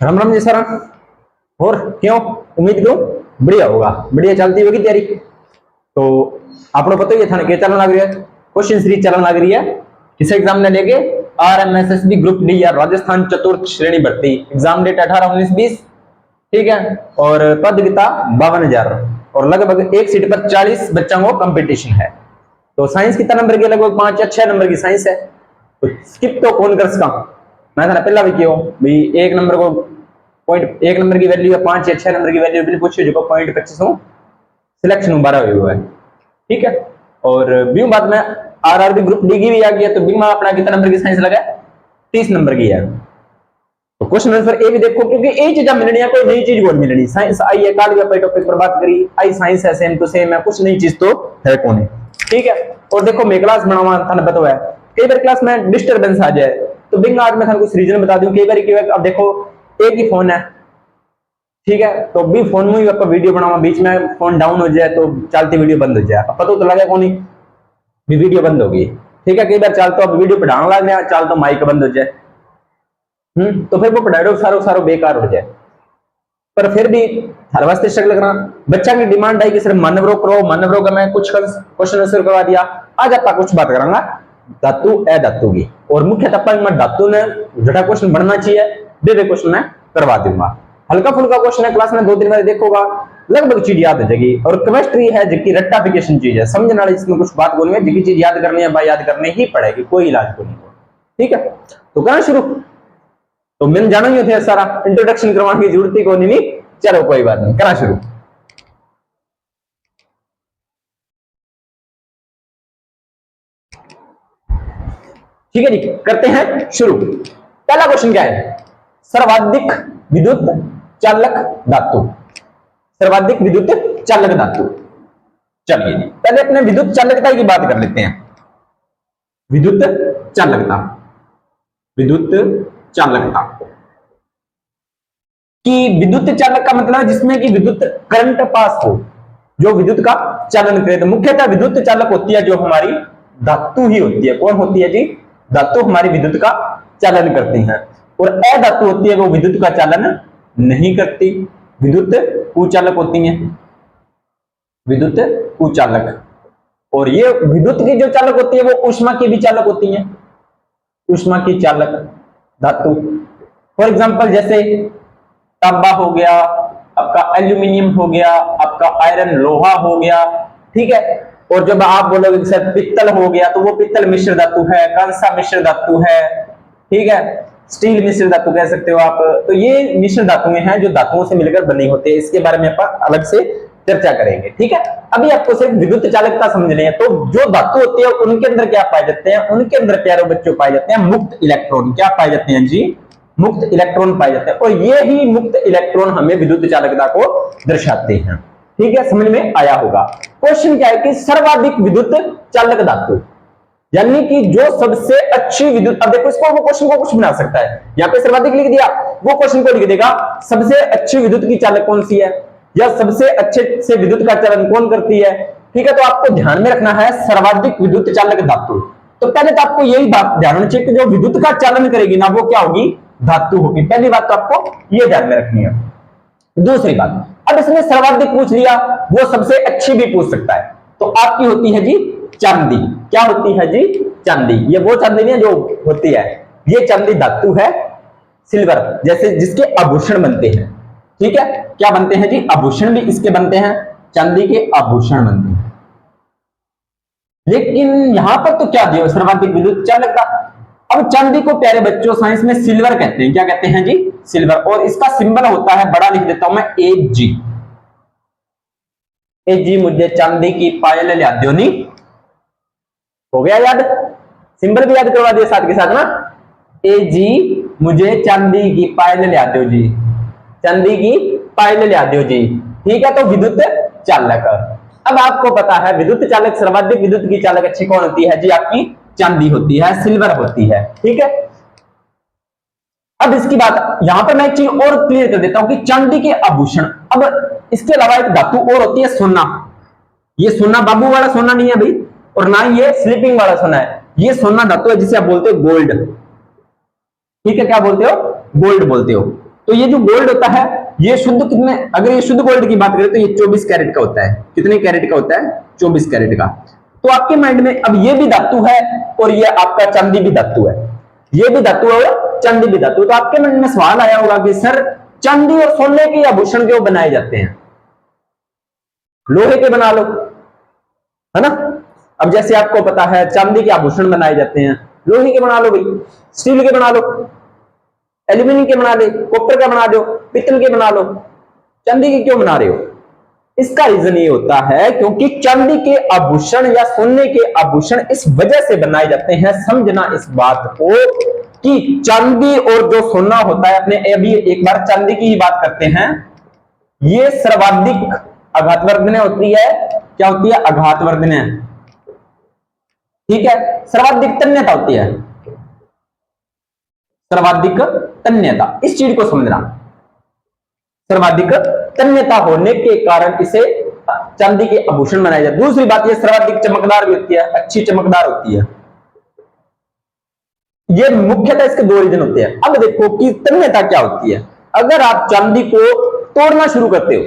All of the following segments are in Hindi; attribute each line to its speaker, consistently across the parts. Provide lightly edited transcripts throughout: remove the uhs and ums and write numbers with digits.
Speaker 1: राम राम जी सर। और क्यों, उम्मीद क्यों बढ़िया होगा, बढ़िया चलती होगी तैयारी। तो आपको पता ही है थाने क्या चलन लग रही है, क्वेश्चन सीरीज चलन लग रही है। इस एग्जाम ने लेके RMSSB ग्रुप डी या राजस्थान चतुर्थ श्रेणी भर्ती एग्जाम डेट 18-19-20, ठीक है। और पद कितना 52,000 और लगभग एक सीट पर 40 बच्चों को कंपटीशन है। तो साइंस कितना नंबर की, लगभग 5 या 6 नंबर की साइंस है। तो स्किप तो कौन कर सका, मैं था पहला भी क्यों भाई, एक नंबर को पॉइंट, एक नंबर की वैल्यू है 5 या 6 नंबर की वैल्यू बिल्कुल पूछिए जो पॉइंट 25 हो सिलेक्शन 12 हुआ है, ठीक है। और बी बाद में RRB ग्रुप डी की भी आ गया, तो बी में अपना कितना नंबर की साइंस लगा, 30 नंबर की है। तो क्वेश्चन आंसर ए भी देखो, क्योंकि एक चीज मिलनी है, कोई नई चीज बोल मिलनी। साइंस आई है, काल का टॉपिक पर बात करी, आई साइंस है, सेम टू सेम है, कुछ नई चीज तो है कौन है, ठीक है। और देखो मैं क्लास बनावा था बताओ है, कई बार क्लास में डिस्टरबेंस आ जाए तो बिंग आज मैं कुछ रीजन बता दूं। कई बार अब देखो एक ही फोन है, ठीक है, तो भी फोन में ही आपका वीडियो बनावा, बीच में फोन डाउन हो जाए तो चलती वीडियो बंद हो जाए, पता तो लगे कौन भी वीडियो बंद होगी, ठीक है। कई बार चल तो अब वीडियो पढ़ाने लग गया, चल तो माइक बंद हो जाए, तो फिर वो पढ़ाई सारो सारो बेकार हो जाए। पर फिर भी हर वास्ते स्ट्रगल करना। बच्चा की डिमांड है कि सिर्फ मानवरों करो, मानवरों का मैं कुछ क्वेश्चन आंसर करवा दिया। आज आप कुछ बात करांगा धातु अधातु की, और मुख्य टप्पा में धातु ने जटा क्वेश्चन बनना चाहिए वे क्वेश्चन मैं करवा दूंगा। हल्का फुल्का क्वेश्चन है, क्लास में 2-3 बार देखोगा, लगभग चीज याद हो जाएगी। और केमिस्ट्री है जिसकी रट्टाफिकेशन चीज है, समझने वाली, इसमें कुछ बात बोलनी है, जिसकी चीज याद करनी है भाई याद करनी ही पड़ेगी, कोई इलाज को नहीं, ठीक है। तो करना शुरू, तो मैंने जाना ही थे सारा इंट्रोडक्शन करवाने की जरूरत ही को नहीं, चलो कोई बात नहीं, करना शुरू। ठीक है जी, करते हैं शुरू। पहला क्वेश्चन क्या है, सर्वाधिक विद्युत चालक धातु, सर्वाधिक विद्युत चालक धातु। चलिए जी, पहले अपने विद्युत चालकता की बात कर लेते हैं। विद्युत चालकता, विद्युत चालकता कि विद्युत चालक का मतलब जिसमें कि विद्युत करंट पास हो, जो विद्युत का चालन करे। तो मुख्यतः विद्युत चालक होती है जो हमारी धातु ही होती है। कौन होती है जी, धातु हमारी विद्युत का चालन करती है। और अधातु होती है वो विद्युत का चालन नहीं करती, विद्युत कुचालक होती है, विद्युत कुचालक। और ये विद्युत की जो चालक होती है वो ऊष्मा की भी चालक होती है, ऊष्मा की चालक धातु। फॉर एग्जांपल जैसे तांबा हो गया, आपका एल्यूमिनियम हो गया, आपका आयरन लोहा हो गया, ठीक है। और जब आप बोलोगे सर पित्तल हो गया, तो वो पित्तल मिश्र धातु है, कांसा मिश्र धातु है, ठीक है, स्टील मिश्र धातु कह सकते हो आप। तो ये मिश्र धातुएं हैं जो धातुओं से मिलकर बनी होती है, इसके बारे में आप अलग से चर्चा करेंगे, ठीक है। अभी आपको सिर्फ विद्युत चालकता समझनी है। तो जो धातु होती है उनके अंदर क्या पाए जाते हैं, उनके अंदर प्यारे बच्चों पाए जाते हैं मुक्त इलेक्ट्रॉन। क्या पाए जाते हैं जी, मुक्त इलेक्ट्रॉन पाए जाते हैं। और ये ही मुक्त इलेक्ट्रॉन हमें विद्युत चालकता को दर्शाते हैं, ठीक है, समझ में आया होगा। क्वेश्चन क्या है कि सर्वाधिक विद्युत चालक धातु, यानी कि जो सबसे अच्छी विद्युत, अब देखो इसको वो क्वेश्चन को कुछ बना सकता है, यहाँ पे सर्वाधिक लिख दिया, वो क्वेश्चन को लिख देगा सबसे अच्छी विद्युत की चालक कौन सी है, या सबसे अच्छे से विद्युत का चालन कौन करती है, ठीक है। तो आपको ध्यान में रखना है सर्वाधिक विद्युत चालक धातु। तो पहले तो आपको यही बात ध्यान रखनी चाहिए कि जो विद्युत का चालन करेगी ना वो क्या होगी, धातु होगी। पहली बात तो आपको ये ध्यान में रखनी है। दूसरी बात, अब इसने सर्वाधिक पूछ लिया, वो सबसे अच्छी भी पूछ सकता है। तो आपकी होती है जी चांदी। क्या होती है जी, चांदी। ये वो चांदी नहीं है जो होती है, ये चांदी धातु है, सिल्वर, जैसे जिसके आभूषण बनते हैं, ठीक है। क्या बनते हैं जी, आभूषण भी इसके बनते हैं, चांदी के आभूषण बनते हैं। लेकिन यहां पर तो क्या दिया, सर्वाधिक विद्युत चालकता। अब चांदी को प्यारे बच्चों साइंस में सिल्वर कहते हैं। क्या कहते हैं जी, सिल्वर। और इसका सिंबल होता है, बड़ा लिख देता हूं मैं, Ag। Ag मुझे चांदी की पायल लिया दो नी, हो गया याद, सिंबल भी याद करवा दिया साथ के साथ ना। Ag मुझे चांदी की पायल लिया दो जी, चांदी की पायल लिया दो जी, ठीक है। तो विद्युत चालक। अब आपको पता है विद्युत चालक, सर्वाधिक विद्युत की चालक अच्छी कौन होती है जी, आपकी चांदी होती है, सिल्वर होती है, ठीक है। अब इसकी बात यहां पर मैं एक चीज और क्लियर कर देता हूं कि चांदी के आभूषण। अब इसके अलावा एक धातु और होती है सोना। ये सोना बाबू वाला सोना नहीं है भाई, और ना ये स्लीपिंग वाला सोना है, ये सोना धातु है जिसे आप बोलते हो गोल्ड, ठीक है। क्या बोलते हो, गोल्ड बोलते हो। तो ये जो गोल्ड होता है ये शुद्ध कितने, अगर ये शुद्ध गोल्ड की बात करें तो ये 24 कैरेट का होता है। कितने कैरेट का होता है? 24 कैरेट का। तो आपके माइंड में अब ये भी धातु है और ये आपका चांदी भी धातु है, ये भी धातु है और चांदी भी धातु। तो आपके मन में सवाल आया होगा कि सर चांदी और सोने के आभूषण क्यों बनाए जाते हैं? लोहे के बना लो, है ना। अब जैसे आपको पता है चांदी के आभूषण बनाए जाते हैं, लोहे के बना लो भाई, स्टील के बना लो, एल्यूमिनियम के बना ले, कॉपर का बना दो, पित्तल के बना लो, चांदी के क्यों बना रहे हो? इसका रीजन ये होता है क्योंकि चांदी के आभूषण या सोने के आभूषण इस वजह से बनाए जाते हैं, समझना इस बात को कि चांदी और जो सोना होता है, अपने अभी एक बार चांदी की ही बात करते हैं, ये सर्वाधिक आघातवर्धन होती है। क्या होती है? आघातवर्धन। ठीक है, सर्वाधिक तन्यता होती है, सर्वाधिक तन्यता, इस चीज को समझना। सर्वाधिक तन्यता होने के कारण इसे चांदी के आभूषण बनाए जाते हैं। दूसरी बात ये सर्वाधिक चमकदार भी होती है, अच्छी चमकदार होती है। ये मुख्यतः इसके दो रीजन होते हैं। अब देखो कि तन्यता क्या होती है। अगर आप चांदी को तोड़ना शुरू करते हो,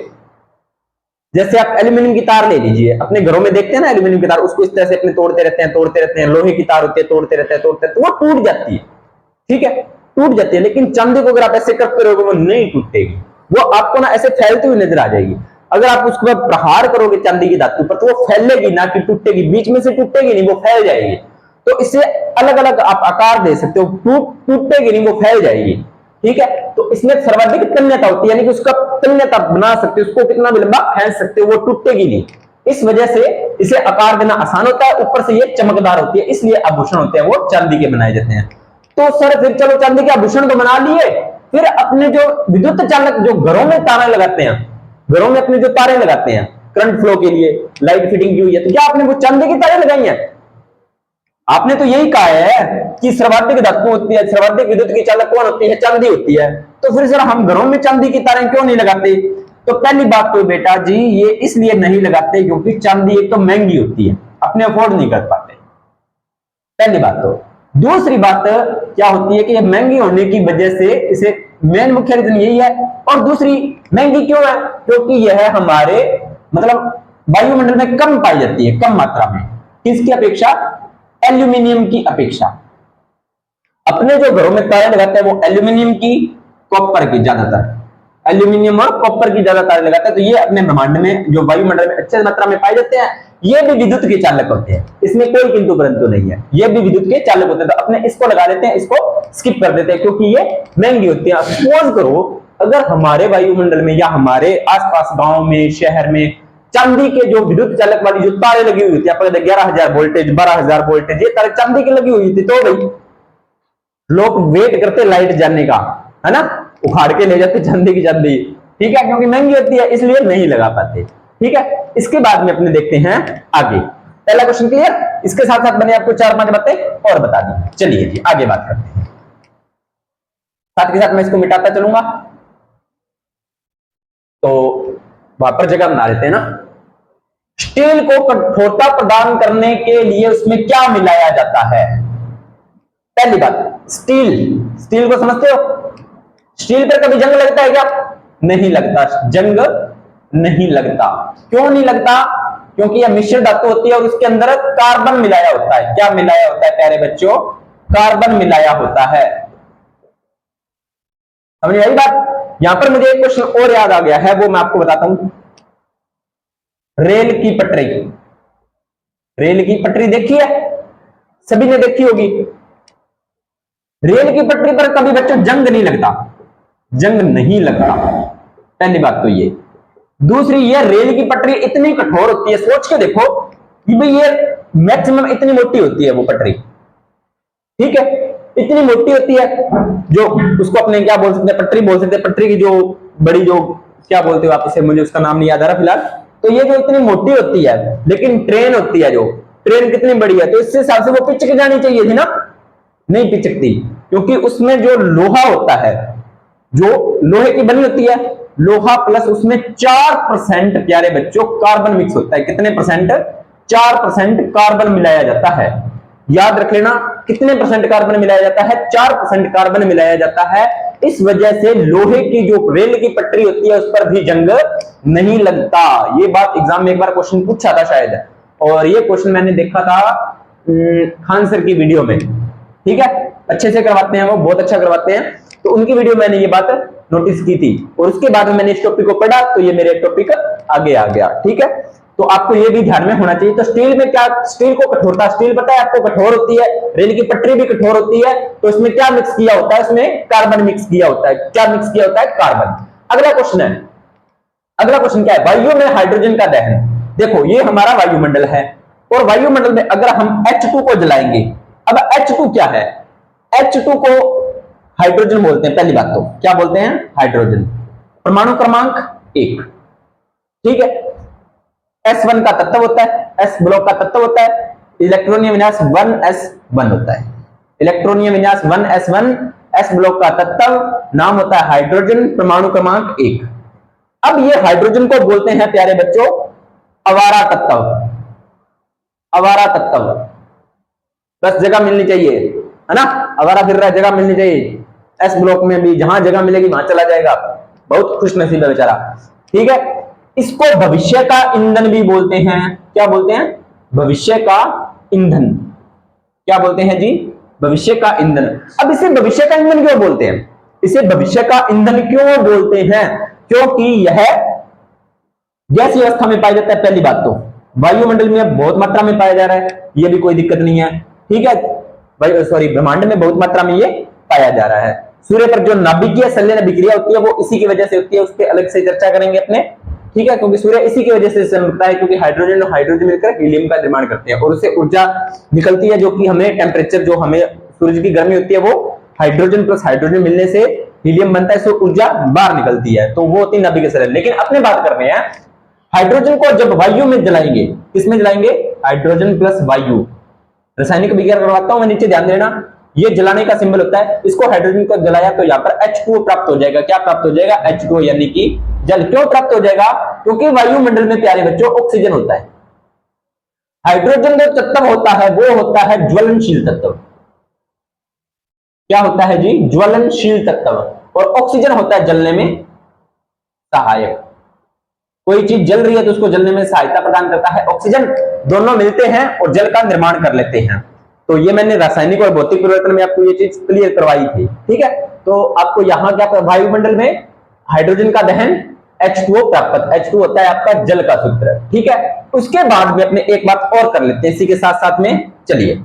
Speaker 1: जैसे आप एल्यूमिनियम की तार ले लीजिए, अपने घरों में देखते हैं ना एल्यूमिनियम की तार, उसको इस तरह से अपने तोड़ते रहते हैं। लोहे की तार होती है, तोड़ते रहते हैं, तो वो टूट जाती है। ठीक है, टूट जाती है। लेकिन चांदी को अगर आप ऐसे करते रहोगे वो नहीं टूटेगी, वो आपको ना ऐसे फैलती हुई नजर आ जाएगी। अगर आप उसको प्रहार करोगे चांदी की धातु पर तो वो फैलेगी ना कि टूटेगी, बीच में से टूटेगी नहीं, वो फैल जाएगी। तो इससे अलग अलग आप आकार दे सकते हो, टूटेगी नहीं, वो फैल जाएगी। ठीक है, तो इसमें सर्वाधिक तन्यता होती है, यानी कि उसका तन्यता बना सकते हो, उसको कितना भी लंबा फैल सकते हो, वो टूटेगी नहीं। इस वजह से इसे आकार देना आसान होता है, ऊपर से ये चमकदार होती है, इसलिए आभूषण होते हैं वो चांदी के बनाए जाते हैं। तो सर फिर चलो चांदी के आभूषण तो बना लिए, फिर अपने जो विद्युत चालक जो घरों में तारे लगाते हैं, घरों में अपने जो तारे लगाते हैं करंट फ्लो के लिए, लाइट फिटिंग की हुई है, तो क्या आपने वो चांदी की तारे लगाई हैं? आपने तो यही कहा है कि सर्वाधिक धातु होती है, सर्वाधिक विद्युत की चालक कौन होती है? चांदी होती है। तो फिर सर हम घरों में चांदी की तारें क्यों नहीं लगाते? तो पहली बात तो बेटा जी ये इसलिए नहीं लगाते क्योंकि चांदी एक तो महंगी होती है, अपने अफोर्ड नहीं कर पाते, पहली बात। तो दूसरी बात क्या होती है कि ये महंगी होने की वजह से इसे मेन मुख्य रीजन यही है। और दूसरी महंगी क्यों है? क्योंकि यह हमारे मतलब वायुमंडल में कम पाई जाती है, कम मात्रा में। किसकी अपेक्षा? एल्यूमिनियम की अपेक्षा। अपने जो घरों में तारे लगाते हैं वो एल्यूमिनियम की, कॉपर की, ज्यादातर एल्यूमिनियम और कॉपर की ज्यादा तारे लगाते हैं। तो ये अपने ब्रह्मांड में जो वायुमंडल में अच्छे मात्रा में पाए जाते हैं, ये भी विद्युत के चालक होते हैं, इसमें कोई किंतु परंतु नहीं है, ये भी विद्युत के चालक होते हैं। तो अपने इसको लगा देते हैं, इसको स्किप कर देते हैं क्योंकि ये महंगी होती है। सपोज करो अगर हमारे वायुमंडल में या हमारे आसपास गांव में, शहर में चांदी के जो विद्युत चालक वाली जो तारे लगी हुई होती है, 11,000 वोल्टेज, 12,000 वोल्टेज, ये तारे चांदी की लगी हुई थी, तो भाई लोग वेट करते लाइट जाने का, है ना, उखाड़ के ले जाते चांदी की चांदी। ठीक है, क्योंकि महंगी होती है इसलिए नहीं लगा पाते। ठीक है, इसके बाद में अपने देखते हैं आगे। पहला क्वेश्चन क्लियर? इसके साथ साथ मैंने आपको 4-5 बातें और बता दी। चलिए जी आगे बात करते हैं। साथ के साथ मैं इसको मिटाता चलूंगा तो वहां पर जगह बना लेते हैं ना। स्टील को कठोरता प्रदान करने के लिए उसमें क्या मिलाया जाता है? पहली बात स्टील को समझते हो? स्टील पर कभी जंग लगता है क्या? नहीं लगता, जंग नहीं लगता। क्यों नहीं लगता? क्योंकि यह मिश्र धातु होती है और उसके अंदर कार्बन मिलाया होता है। क्या मिलाया होता है प्यारे बच्चों? कार्बन मिलाया होता है। समझ आई बात? यहां पर मुझे एक क्वेश्चन और याद आ गया है, वो मैं आपको बताता हूं। रेल की पटरी, रेल की पटरी देखी है? सभी ने देखी होगी। रेल की पटरी पर कभी बच्चों जंग नहीं लगता, जंग नहीं लगता, पहली बात तो ये। दूसरी ये रेल की पटरी इतनी कठोर होती है, सोच के देखो कि भाई ये मैक्सिमम इतनी मोटी होती है वो पटरी। ठीक है, इतनी मोटी होती है, जो उसको अपने क्या बोल सकते हैं, पटरी बोल सकते हैं। पटरी की जो बड़ी जो क्या बोलते हो आप इसे, मुझे उसका नाम नहीं याद आ रहा फिलहाल। तो ये जो इतनी मोटी होती है, लेकिन ट्रेन होती है, जो ट्रेन कितनी बड़ी है, तो इससे हिसाब से वो पिचक जानी चाहिए थी ना, नहीं पिचकती, क्योंकि उसमें जो लोहा होता है, जो लोहे की बनी होती है, लोहा प्लस उसमें 4% प्यारे बच्चों कार्बन मिक्स होता है। कितने परसेंट? 4% कार्बन मिलाया जाता है। याद रख लेना, कितने परसेंट कार्बन मिलाया जाता है? 4% कार्बन मिलाया जाता है। इस वजह से लोहे की जो रेल की पटरी होती है उस पर भी जंग नहीं लगता। ये बात एग्जाम में एक बार क्वेश्चन पूछा था शायद, और ये क्वेश्चन मैंने देखा था खान सर की वीडियो में। ठीक है, अच्छे से करवाते हैं वो, बहुत अच्छा करवाते हैं। तो उनकी वीडियो मैंने ये बात नोटिस की थी, और उसके बाद मैंने इस टॉपिक को पढ़ा तो ये मेरे टॉपिक आगे आ गया। ठीक है, तो आपको ये भी ध्यान में होना चाहिए। तो स्टील में क्या, स्टील को कठोरता, स्टील पता है आपको कठोर होती है, रेल की पटरी भी कठोर होती है, तो इसमें क्या मिक्स किया होता है? इसमें कार्बन मिक्स किया होता है। क्या मिक्स किया होता है? कार्बन। अगला क्वेश्चन है, अगला क्वेश्चन क्या है? वायु में हाइड्रोजन का दहन। देखो ये हमारा वायुमंडल है, और वायुमंडल में अगर हम H2 को जलाएंगे, अब H2 क्या है? H2 को हाइड्रोजन बोलते हैं। पहली बात तो क्या बोलते हैं? हाइड्रोजन। परमाणु क्रमांक 1। ठीक है, S1 का तत्व होता है, S ब्लॉक का तत्व होता है, इलेक्ट्रॉनीय विन्यास 1s1 होता है। इलेक्ट्रॉनीय विन्यास 1s1, S ब्लॉक का तत्व नाम होता है हाइड्रोजन, परमाणु क्रमांक 1। अब ये हाइड्रोजन को बोलते हैं प्यारे बच्चों अवारा तत्व। अवारा तत्व, बस जगह मिलनी चाहिए, है ना? अवारा फिर रहा है, जगह मिलनी चाहिए। एस ब्लॉक में भी जहां जगह मिलेगी वहां चला जाएगा, बहुत खुश नसीब है बेचारा। ठीक है, इसको भविष्य का ईंधन भी बोलते हैं। क्या बोलते हैं? भविष्य का ईंधन। क्या बोलते हैं जी? भविष्य का ईंधन। अब इसे भविष्य का ईंधन क्यों बोलते हैं? इसे भविष्य का ईंधन क्यों बोलते हैं? क्योंकि यह गैस अवस्था में पाया जाता है। पहली बात तो वायुमंडल में बहुत मात्रा में पाया जा रहा है, यह भी कोई दिक्कत नहीं है। ठीक है, ब्रह्मांड में बहुत मात्रा में ये पाया जा रहा है। सूर्य पर जो नाभिकीय संलयन अभिक्रिया होती है वो इसी की वजह से होती है, उस पर अलग से चर्चा करेंगे अपने। ठीक है, क्योंकि सूर्य इसी की वजह से चमकता है, क्योंकि हाइड्रोजन और हाइड्रोजन मिलकर हीलियम का निर्माण करते हैं, और उससे ऊर्जा निकलती है, जो कि हमें टेम्परेचर, जो हमें सूरज की गर्मी होती है वो हाइड्रोजन प्लस हाइड्रोजन मिलने से हीलियम बनता है, इससे ऊर्जा बाहर निकलती है, तो वो होती है नाभिकीय संलयन। लेकिन अपने बात कर रहे हैं हाइड्रोजन को जब वायु में जलाएंगे, किसमें जलाएंगे? हाइड्रोजन प्लस वायु। रासायनिक विज्ञान करवाता हूं मैं, नीचे ध्यान देना। ये जलाने का सिंबल होता है, इसको हाइड्रोजन को जलाया तो यहाँ पर H2O प्राप्त हो जाएगा। क्या प्राप्त हो जाएगा? H2O, यानी कि जल। क्यों प्राप्त हो जाएगा? क्योंकि वायुमंडल में प्यारे बच्चों ऑक्सीजन होता है। हाइड्रोजन जो तत्व होता है वो होता है ज्वलनशील तत्व। क्या होता है जी? ज्वलनशील तत्व। और ऑक्सीजन होता है जलने में सहायक। कोई चीज जल रही है तो उसको जलने में सहायता प्रदान करता है ऑक्सीजन। दोनों मिलते हैं और जल का निर्माण कर लेते हैं। तो ये मैंने रासायनिक और भौतिक परिवर्तन में आपको ये चीज क्लियर करवाई थी। ठीक है, तो आपको यहां क्या, वायुमंडल में हाइड्रोजन का दहन H2O प्राप्त। H2O होता है आपका जल का सूत्र। ठीक है, उसके बाद में अपने एक बात और कर लेते हैं इसी के साथ साथ में। चलिए,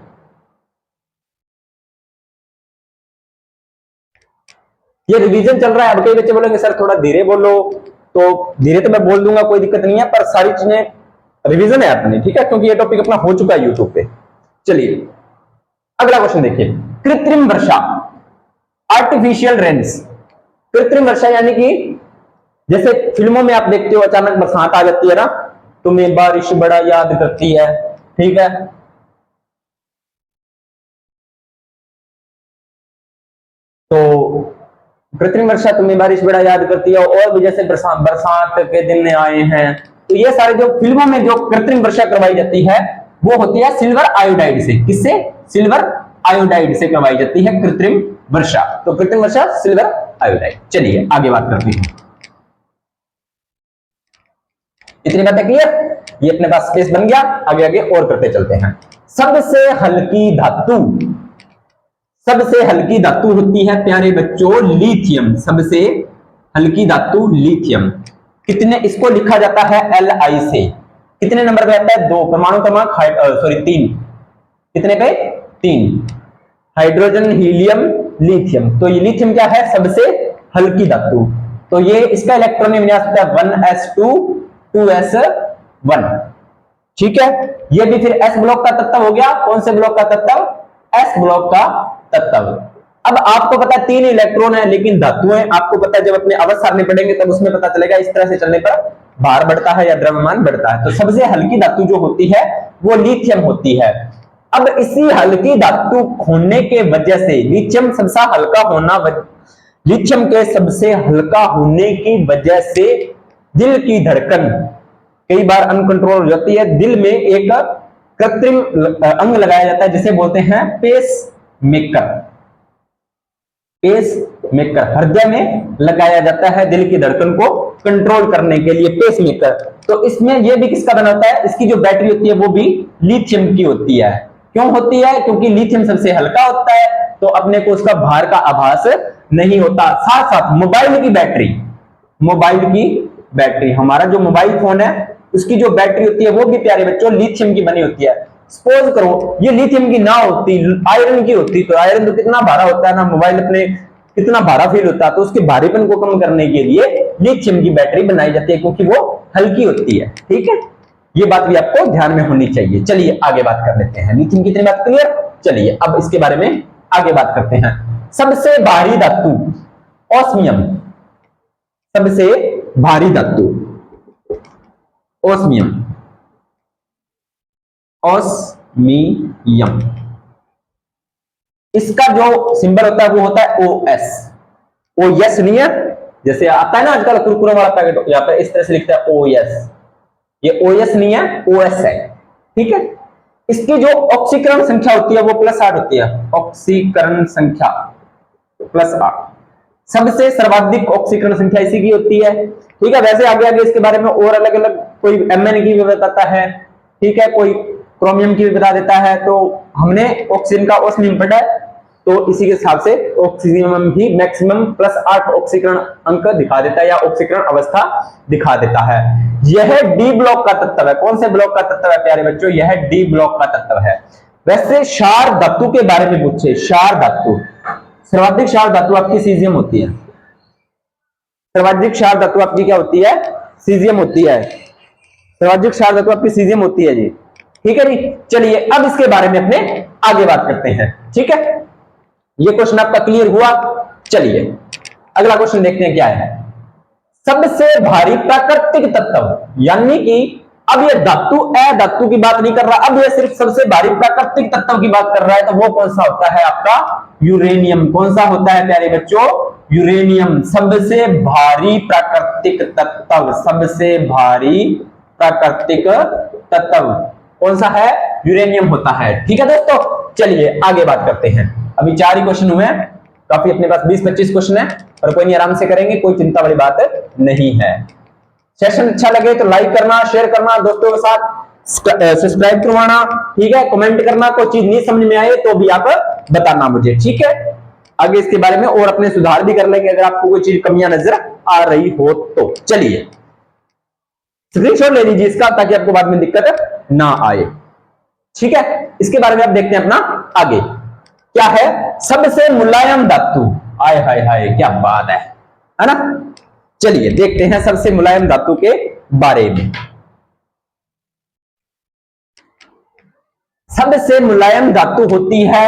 Speaker 1: ये रिवीजन चल रहा है। अब कई बच्चे बोलेंगे सर थोड़ा धीरे बोलो, तो धीरे तो मैं बोल दूंगा, कोई दिक्कत नहीं है, पर सारी चीजें रिवीजन है अपनी। ठीक है, क्योंकि ये टॉपिक अपना हो चुका है यूट्यूब पे। चलिए अगला क्वेश्चन देखिए, कृत्रिम वर्षा, आर्टिफिशियल रेन्स। कृत्रिम वर्षा यानी कि जैसे फिल्मों में आप देखते हो अचानक बरसात आ जाती है ना, तुम्हें बारिश बड़ा याद करती है। ठीक है, तो कृत्रिम वर्षा तुम्हें बारिश बड़ा याद करती है, और भी जैसे बरसात के दिन आए हैं, तो ये सारे जो फिल्मों में जो कृत्रिम वर्षा करवाई जाती है वो होती है सिल्वर आयोडाइड से। किससे? सिल्वर आयोडाइड से करवाई जाती है कृत्रिम वर्षा। तो कृत्रिम वर्षा सिल्वर आयोडाइड। चलिए आगे बात करते हैं। इतनी बातें क्लियर? ये अपने पास स्पेस बन गया। आगे आगे और करते चलते हैं। सबसे हल्की धातु, सबसे हल्की धातु होती है प्यारे बच्चों लिथियम। सबसे हल्की धातु लिथियम। कितने, इसको लिखा जाता है Li से। कितने नंबर पे आता है? 2। परमाणु क्रमांक 3। कितने पे? 3। Hydrogen, helium, lithium. तो ये लिथियम क्या है? सबसे हल्की धातु। तो ये इसका इलेक्ट्रॉनिक विन्यास होता है 1s2 2s1। ठीक है, ये भी फिर S ब्लॉक का तत्व हो गया। कौन से ब्लॉक का तत्व? S ब्लॉक का तत्व। अब आपको पता है 3 इलेक्ट्रॉन है, लेकिन धातुएं आपको पता है जब अपने अवस्था सारणी पढ़ेंगे तब उसमें पता चलेगा। इस तरह से चलने पर भार बढ़ता है या द्रव्यमान बढ़ता है। तो सबसे हल्की धातु जो होती है वो लिथियम होती है। अब इसी हल्की धातु होने के वजह से लिथियम सबसे हल्का होना, लिथियम के सबसे हल्का होने की वजह से दिल की धड़कन कई बार अनकंट्रोल हो जाती है। दिल में एक कृत्रिम अंग लगाया जाता है जिसे बोलते हैं पेस मेकर। पेस मेकर हृदय में लगाया जाता है दिल की धड़कन को कंट्रोल करने के लिए, पेस मेकर। तो इसमें यह भी किसका बना होता है, इसकी जो बैटरी होती है वो भी लिथियम की होती है। क्यों होती है, क्योंकि लिथियम सबसे हल्का होता है तो अपने को उसका भार का आभास नहीं होता। साथ साथ मोबाइल की बैटरी, मोबाइल की बैटरी, हमारा जो मोबाइल फोन है उसकी जो बैटरी होती है वो भी प्यारे बच्चों लिथियम की बनी होती है। सपोज करो ये लिथियम की ना होती, आयरन की होती, तो आयरन तो कितना भारा होता है ना, मोबाइल अपने कितना भारा फील होता है, तो उसके भारीपन को कम करने के लिए लिथियम की बैटरी बनाई जाती है क्योंकि वो हल्की होती है। ठीक है, ये बात भी आपको ध्यान में होनी चाहिए। चलिए आगे बात कर लेते हैं, लिथियम की इतनी बात क्लियर। चलिए अब इसके बारे में आगे बात करते हैं। सबसे भारी धातु ऑस्मियम, सबसे भारी धातु ऑस्मियम, ऑस्मियम, इसका जो सिंबल होता है वो होता है OS। OS नहीं है, जैसे आता है ना आजकल कुरकुरे वाला पैकेट, यहाँ पर इस तरह से लिखता है OS, ये OS नहीं है, OS है। ठीक है, इसकी जो ऑक्सीकरण संख्या होती है वो +8 होती है, ऑक्सीकरण संख्या +8। सबसे सर्वाधिक ऑक्सीकरण संख्या इसी की होती है। ठीक है, वैसे आगे आगे इसके बारे में और अलग अलग, कोई MN की भी बताता है, ठीक है, कोई क्रोमियम की भी बता देता है। तो हमने ऑक्सीजन का ऑस्मियम पढ़ा है तो इसी के हिसाब से ऑक्सीजन भी मैक्सिमम +8 ऑक्सीकरण अंक दिखा देता है या ऑक्सीकरण अवस्था दिखा देता है। यह डी ब्लॉक का तत्व है। कौन से ब्लॉक का तत्व है प्यारे बच्चों, यह डी ब्लॉक का तत्व है। वैसे क्षार धातु के बारे में पूछे, क्षार धातु, सर्वाधिक क्षार धातु आपकी सीजियम होती है। सर्वाधिक क्षार धातु आपकी क्या होती है, सीजियम होती है। सर्वाधिक क्षार धातु आपकी सीजियम होती है जी। ठीक है जी, चलिए अब इसके बारे में अपने आगे बात करते हैं। ठीक है, ये क्वेश्चन आपका क्लियर हुआ। चलिए अगला क्वेश्चन देखते हैं क्या है। सबसे भारी प्राकृतिक तत्व, यानी कि अब ये धातु अधातु की बात नहीं कर रहा, अब ये सिर्फ सबसे भारी प्राकृतिक तत्व की बात कर रहा है। तो वो कौन सा होता है आपका, यूरेनियम। कौन सा होता है प्यारे बच्चों, यूरेनियम। सबसे भारी प्राकृतिक तत्व, सबसे भारी प्राकृतिक तत्व कौन सा है, यूरेनियम होता है। ठीक है दोस्तों, चलिए आगे बात करते हैं। अभी 4 ही क्वेश्चन हुए हैं, काफी अपने पास 20-25 क्वेश्चन है, पर कोई नहीं, आराम से करेंगे, कोई चिंता वाली बात नहीं है। सेशन अच्छा लगे तो लाइक करना, शेयर करना, दोस्तों के साथ सब्सक्राइब करवाना। ठीक है, कमेंट करना, कोई चीज नहीं समझ में आए तो भी आप बताना मुझे। ठीक है, आगे इसके बारे में और अपने सुधार भी कर लेंगे अगर आपको कोई चीज कमियां नजर आ रही हो तो। चलिए स्क्रीनशॉट ले लीजिए इसका, ताकि आपको बाद में दिक्कत ना आए। ठीक है, इसके बारे में आप देखते हैं अपना आगे क्या है। सबसे मुलायम धातु, आय हाय हाय क्या बात है ना। चलिए देखते हैं सबसे मुलायम धातु के बारे में। सबसे मुलायम धातु होती है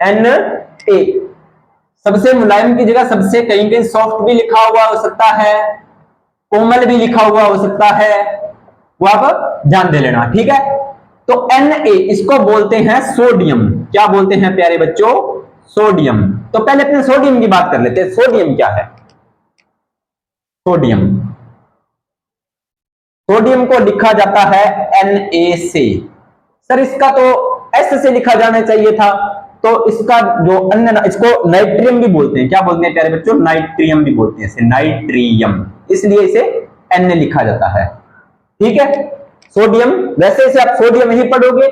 Speaker 1: Na। Na सबसे मुलायम की जगह सबसे कहीं कहीं सॉफ्ट भी लिखा हुआ हो सकता है, कोमल भी लिखा हुआ हो सकता है, वो आप ध्यान दे लेना। ठीक है, तो Na इसको बोलते हैं सोडियम। क्या बोलते हैं प्यारे बच्चों, सोडियम। तो पहले अपने सोडियम की बात कर लेते हैं। सोडियम क्या है, सोडियम, सोडियम को लिखा जाता है Na से। सर इसका तो S से लिखा जाना चाहिए था, तो इसका जो अन्य, इसको नाइट्रियम भी बोलते हैं। क्या बोलते हैं प्यारे बच्चों, नाइट्रियम भी बोलते हैं इसे, नाइट्रियम, इसलिए इसे Na लिखा जाता है। ठीक है, सोडियम, वैसे इसे आप सोडियम ही पढ़ोगे।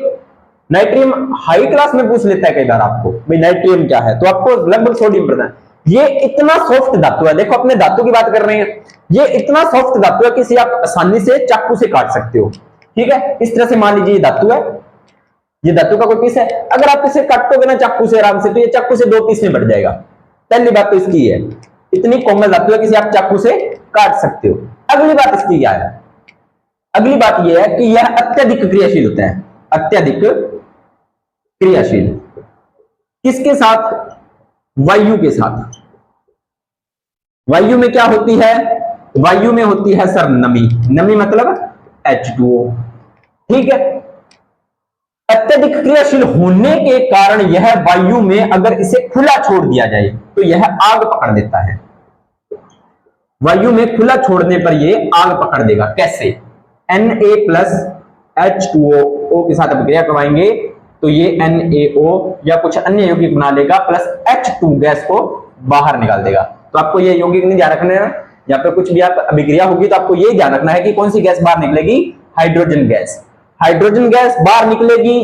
Speaker 1: नाइट्रियम हाई क्लास में पूछ लेता है कई बार आपको, भाई नाइट्रियम क्या है, तो आपको लगभग सोडियम पढ़ना है। ये इतना सॉफ्ट धातु है, देखो अपने धातु की बात कर रहे हैं, ये इतना सॉफ्ट धातु है कि इसे आप आसानी से चाकू से काट सकते हो। ठीक है, इस तरह से मान लीजिए ये धातु है, ये धातु का कोई पीस है, अगर आप इसे काटोगे ना चाकू से आराम से, तो ये चाकू से 2 पीस में बढ़ जाएगा। पहली बात तो इसकी है, इतनी कोमल धातु है कि इसे आप चाकू से काट सकते हो। अगली बात इसकी क्या है, अगली बात यह है कि यह अत्यधिक क्रियाशील होता है। अत्यधिक क्रियाशील किसके साथ, वायु के साथ। वायु में क्या होती है, वायु में होती है सर नमी। नमी मतलब H2O। ठीक है, अत्यधिक क्रियाशील होने के कारण यह वायु में अगर इसे खुला छोड़ दिया जाए तो यह आग पकड़ देता है। वायु में खुला छोड़ने पर यह आग पकड़ देगा। कैसे, Na+ H2O के साथ अभिक्रिया करवाएंगे तो ये NaO या कुछ अन्य यौगिक बना लेगा प्लस H2 गैस को बाहर निकाल देगा। तो आपको ये यौगिक नहीं ध्यान रखना है, यहाँ पे कुछ भी आप अभिक्रिया होगी तो आपको ये ध्यान रखना है कि कौन सी गैस बाहर निकलेगी, हाइड्रोजन गैस। हाइड्रोजन गैस बाहर निकलेगी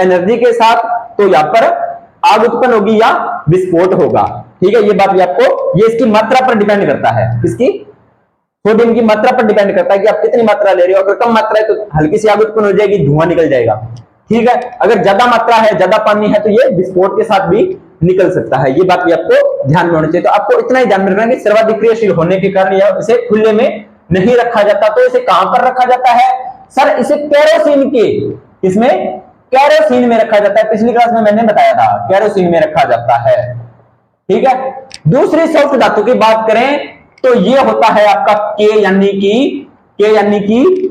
Speaker 1: एनर्जी के साथ, तो यहाँ पर आग उत्पन्न होगी या विस्फोट होगा। ठीक है, ये बात भी आपको, ये इसकी मात्रा पर डिपेंड करता है, इसकी सोडियम की मात्रा पर डिपेंड करता है कि आप कितनी मात्रा ले रहे हो। अगर कम मात्रा है तो हल्की सी आग उत्पन्न हो जाएगी, धुआं निकल जाएगा। ठीक है, अगर ज्यादा मात्रा है, ज्यादा पानी है तो ये विस्फोट के साथ भी निकल सकता है। ये बात भी आपको ध्यान में होनी चाहिए। तो आपको इतना ही ध्यान में रखना है कि सर्वाधिक क्रियाशील होने के कारण यह इसे खुले में नहीं रखा जाता। तो इसे कहां पर रखा जाता है सर? इसे केरोसिन के, इसमें केरोसिन में रखा जाता है। पिछली क्लास में मैंने बताया था केरोसिन में रखा जाता है। ठीक है, दूसरी सॉफ्ट धातु की बात करें तो ये होता है आपका के यानी कि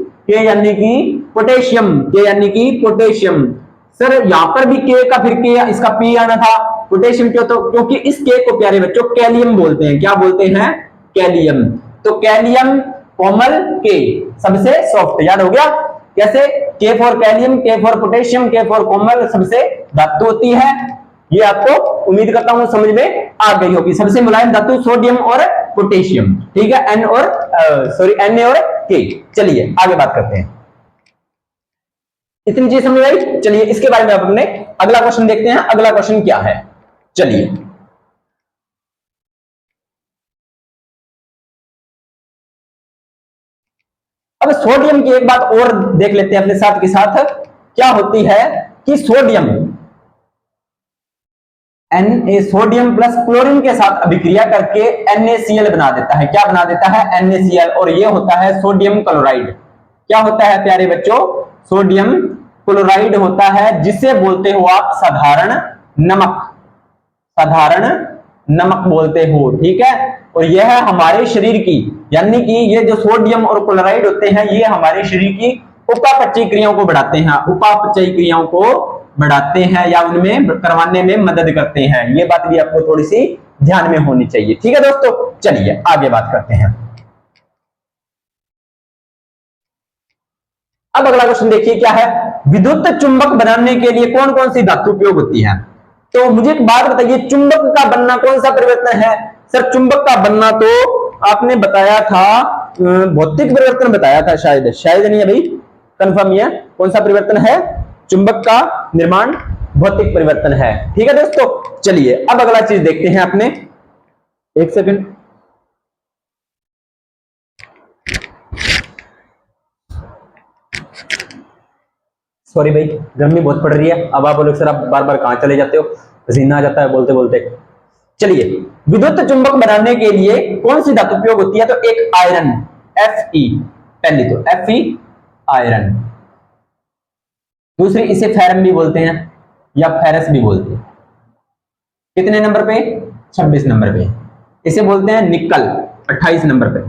Speaker 1: पोटेशियम। के यानी कि पोटेशियम। सर यहां पर भी के का फिर के इसका पी आना था, पोटेशियम क्यों? तो क्योंकि इस के को प्यारे बच्चों कैलियम बोलते हैं। क्या बोलते हैं? कैलियम। तो कैलियम कोमल के सबसे सॉफ्ट, याद हो गया कैसे? के फॉर कैलियम, के फॉर पोटेशियम, के फॉर कोमल सबसे धातु होती है। ये आपको उम्मीद करता हूं समझ में आ गई होगी। सबसे मुलायम धातु सोडियम और पोटेशियम। ठीक है, एन और Na और के। चलिए आगे बात करते हैं। इतनी चीज समझ आई। चलिए इसके बारे में अपने अगला क्वेश्चन देखते हैं। अगला क्वेश्चन क्या है? चलिए अब सोडियम की एक बात और देख लेते हैं अपने साथ के साथ। क्या होती है कि सोडियम सोडियम प्लस क्लोरीन के साथ अभिक्रिया करके NaCl बना देता है। क्या बना देता है? NaCl। और ये होता है सोडियम क्लोराइड। क्या होता है प्यारे बच्चों? सोडियम क्लोराइड होता है, जिसे बोलते हो आप साधारण नमक। साधारण नमक बोलते हो। ठीक है, और यह हमारे शरीर की, यानी कि ये जो सोडियम और क्लोराइड होते हैं ये हमारे शरीर की उपापचयी क्रियाओं को बढ़ाते हैं। उपापचयी क्रियाओं को बढ़ाते हैं या उनमें करवाने में मदद करते हैं। ये बात भी आपको थोड़ी सी ध्यान में होनी चाहिए। ठीक है दोस्तों, चलिए आगे बात करते हैं। अब अगला क्वेश्चन देखिए क्या है? विद्युत चुंबक बनाने के लिए कौन कौन सी धातु उपयोग होती है? तो मुझे एक बात बताइए, चुंबक का बनना कौन सा परिवर्तन है? सर चुंबक का बनना तो आपने बताया था भौतिक परिवर्तन बताया था, शायद नहीं है भाई, कंफर्म है कौन सा परिवर्तन है? चुंबक का निर्माण भौतिक परिवर्तन है। ठीक है दोस्तों, चलिए अब अगला चीज देखते हैं अपने। एक सेकंड, सॉरी भाई, गर्मी बहुत पड़ रही है। अब आप लोग सर आप बार बार कहां चले जाते हो, पसीना आ जाता है बोलते बोलते। चलिए, विद्युत चुंबक बनाने के लिए कौन सी धातु उपयोग होती है? तो एक आयरन, Fe, पहली तो Fe आयरन। दूसरी इसे फेरम भी बोलते हैं या फेरस भी बोलते हैं। कितने नंबर पे? 26 नंबर पे। इसे बोलते हैं निकल 28 नंबर पे,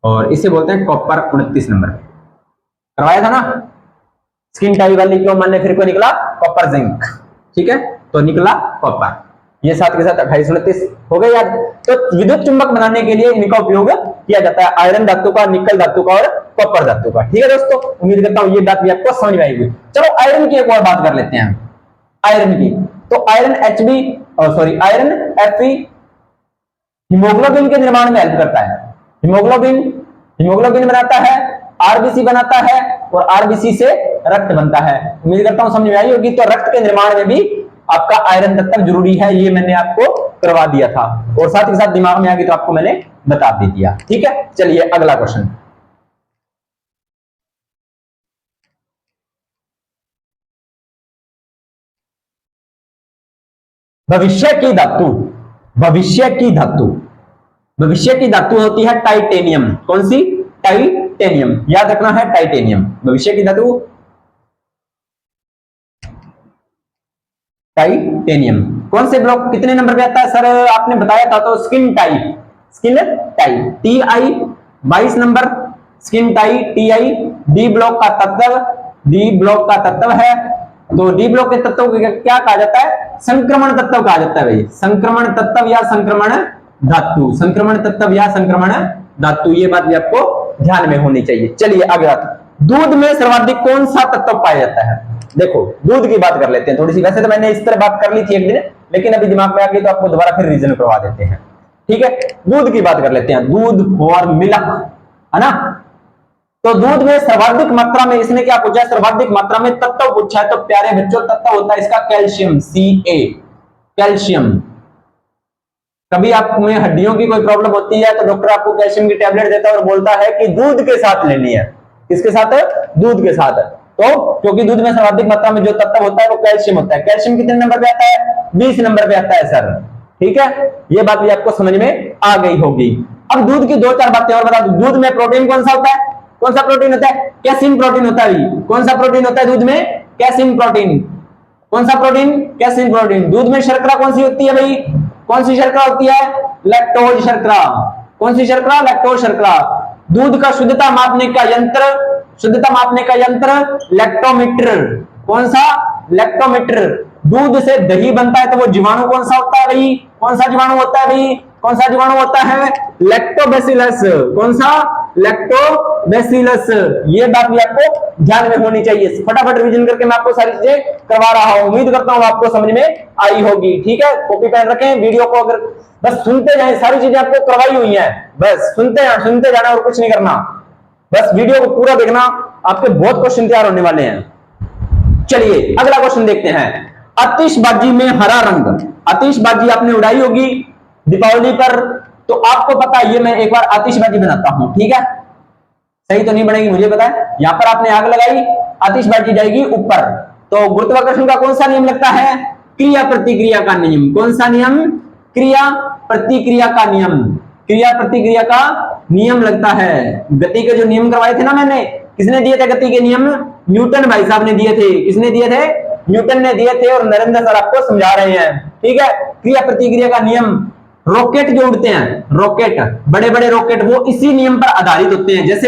Speaker 1: और इसे बोलते हैं कॉपर 29 नंबर पे। करवाया था ना स्किन टाई वाली, क्यों मान ले फिर को निकला कॉपर जिंक। ठीक है, तो निकला कॉपर। ये साथ के साथ 28 29 हो गए याद। तो विद्युत चुंबक बनाने के लिए इनका उपयोग किया जाता है, आयरन धातु का, निकल धातु का और कॉपर धातु का। ठीक है दोस्तों, उम्मीद करता हूं ये बात भी आपको समझ में आएगी। चलो आयरन की एक और बात कर लेते हैं। आयरन की तो आयरन आयरन Fe हीमोग्लोबिन के निर्माण में हेल्प करता है। हीमोग्लोबिन बनाता है, आरबीसी बनाता है, और आरबीसी से रक्त बनता है। उम्मीद करता हूं समझ में आई होगी। तो रक्त के निर्माण में भी आपका आयरन तत्व जरूरी है, ये मैंने आपको करवा दिया था, और साथ ही साथ दिमाग में आ गई तो आपको मैंने बता भी दिया। ठीक है, चलिए अगला क्वेश्चन। भविष्य की धातु, भविष्य की धातु होती है टाइटेनियम। कौन सी? टाइटेनियम। याद रखना है टाइटेनियम भविष्य की धातु, टाइटेनियम। कौन से ब्लॉक कितने नंबर पे आता है सर? आपने बताया था तो skin tie Ti 22 number, skin tie Ti। D block का तत्व है। तो डी ब्लॉक के तत्व को क्या कहा जाता है? संक्रमण तत्व कहा जाता है भाई। संक्रमण तत्व या संक्रमण धातु, संक्रमण तत्व या संक्रमण धातु, ये बात भी आपको ध्यान में होनी चाहिए। चलिए आगे दूध में सर्वाधिक कौन सा तत्व पाया जाता है? देखो दूध की बात कर लेते हैं थोड़ी सी, वैसे तो मैंने इस तरह बात कर ली थी एक दिन, लेकिन अभी दिमाग में आ गई तो आपको दोबारा फिर रिवीजन करवा देते हैं। ठीक है, दूध की बात कर लेते हैं, दूध फॉर मिल्क, है ना। तो दूध में सर्वाधिक मात्रा में इसने क्या पूछा है? सर्वाधिक मात्रा में तत्व पूछा है। तो प्यारे बच्चों तत्व होता है इसका कैल्शियम, Ca, कैल्शियम। कभी आप में हड्डियों की कोई प्रॉब्लम होती है तो डॉक्टर आपको कैल्शियम की टैबलेट देता है और बोलता है कि दूध के साथ लेनी है। किसके साथ? दूध के साथ। तो क्योंकि दूध में सर्वाधिक मात्रा में जो तत्व होता है वो कैल्शियम होता है। कैल्शियम कितने नंबर पे आता है? 20 नंबर पे आता है सर। ठीक है, ये बात भी आपको समझ में आ गई होगी। अब दूध की दो चार बातें और बता दूं। दूध में प्रोटीन कौन सा होता है? कौन सा प्रोटीन होता है? कैसीन प्रोटीन होता है। कौन सा प्रोटीन होता है दूध में? Casein protein. कौन सा प्रोटीन? Casein protein. दूध में शर्करा कौन सी होती है भाई? कौन सी शर्करा होती है? लैक्टोज शर्करा। कौन सी शर्करा? लैक्टोज शर्करा। दूध का शुद्धता मापने का यंत्र, शुद्धता मापने का यंत्र लैक्टोमीटर। कौन सा? लैक्टोमीटर। दूध से दही बनता है तो वो जीवाणु कौन सा होता है भाई? कौन सा जीवाणु होता है भाई? कौन सा जीवाणु होता है? लैक्टोबैसिलस। कौन सा? लैक्टोबैसिलस। ये बात भी आपको ध्यान में होनी चाहिए। फटाफट रिवीजन करके मैं आपको सारी चीजें करवा रहा हूं, उम्मीद करता हूं आपको समझ में आई होगी। ठीक है, कॉपी पेन रखें, वीडियो को अगर बस सुनते जाएं, सारी चीजें आपको करवाई हुई हैं, बस सुनते जाना और कुछ नहीं करना, बस वीडियो को पूरा देखना, आपके बहुत क्वेश्चन तैयार होने वाले हैं। चलिए अगला क्वेश्चन देखते हैं। आतिशबाजी में हरा रंग। आतिशबाजी आपने उड़ाई होगी दीपावली पर, तो आपको पता है, ये मैं एक बार आतिशबाजी बनाता हूं, ठीक है, सही तो नहीं बनेगी मुझे पता है। यहां पर आपने आग लगाई, आतिशबाजी जाएगी ऊपर, तो गुरुत्वाकर्षण का कौन सा नियम लगता है? क्रिया प्रतिक्रिया का नियम। कौन सा नियम? क्रिया प्रतिक्रिया का नियम। क्रिया प्रतिक्रिया का नियम लगता है। गति के जो नियम करवाए थे ना मैंने, किसने दिए थे गति के नियम? न्यूटन भाई साहब ने दिए थे। किसने दिए थे? न्यूटन ने दिए थे, और नरेंद्र सर आपको समझा रहे हैं। ठीक है, क्रिया प्रतिक्रिया का नियम। रॉकेट जो उड़ते हैं, रॉकेट, बड़े बड़े रॉकेट, वो इसी नियम पर आधारित होते हैं। जैसे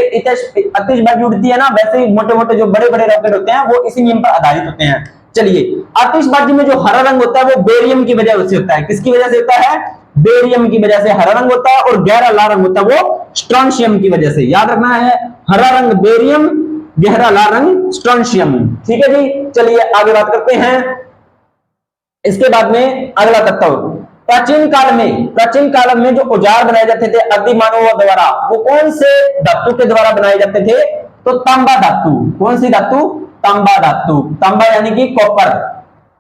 Speaker 1: आतिशबाजी उड़ती है ना, वैसे ही मोटे मोटे जो बड़े बड़े रॉकेट होते हैं वो इसी नियम पर आधारित होते हैं। चलिए, आतिशबाजी में जो हरा रंग होता है वो बेरियम की वजह से होता है। किसकी वजह से होता है? बेरियम की वजह से हरा रंग होता है, और गहरा लाल रंग होता है वो स्ट्रोंशियम की वजह से। याद रखना है, हरा रंग बेरियम, गहरा लाल रंग स्ट्रोंशियम। ठीक है जी, चलिए आगे बात करते हैं। इसके बाद में अगला तत्व, प्राचीन काल में जो औजार बनाए जाते थे आदि मानवों द्वारा, वो कौन से धातु के द्वारा बनाए जाते थे? तो तांबा धातु। कौन सी धातु? तांबा धातु। तांबा यानी कि कॉपर।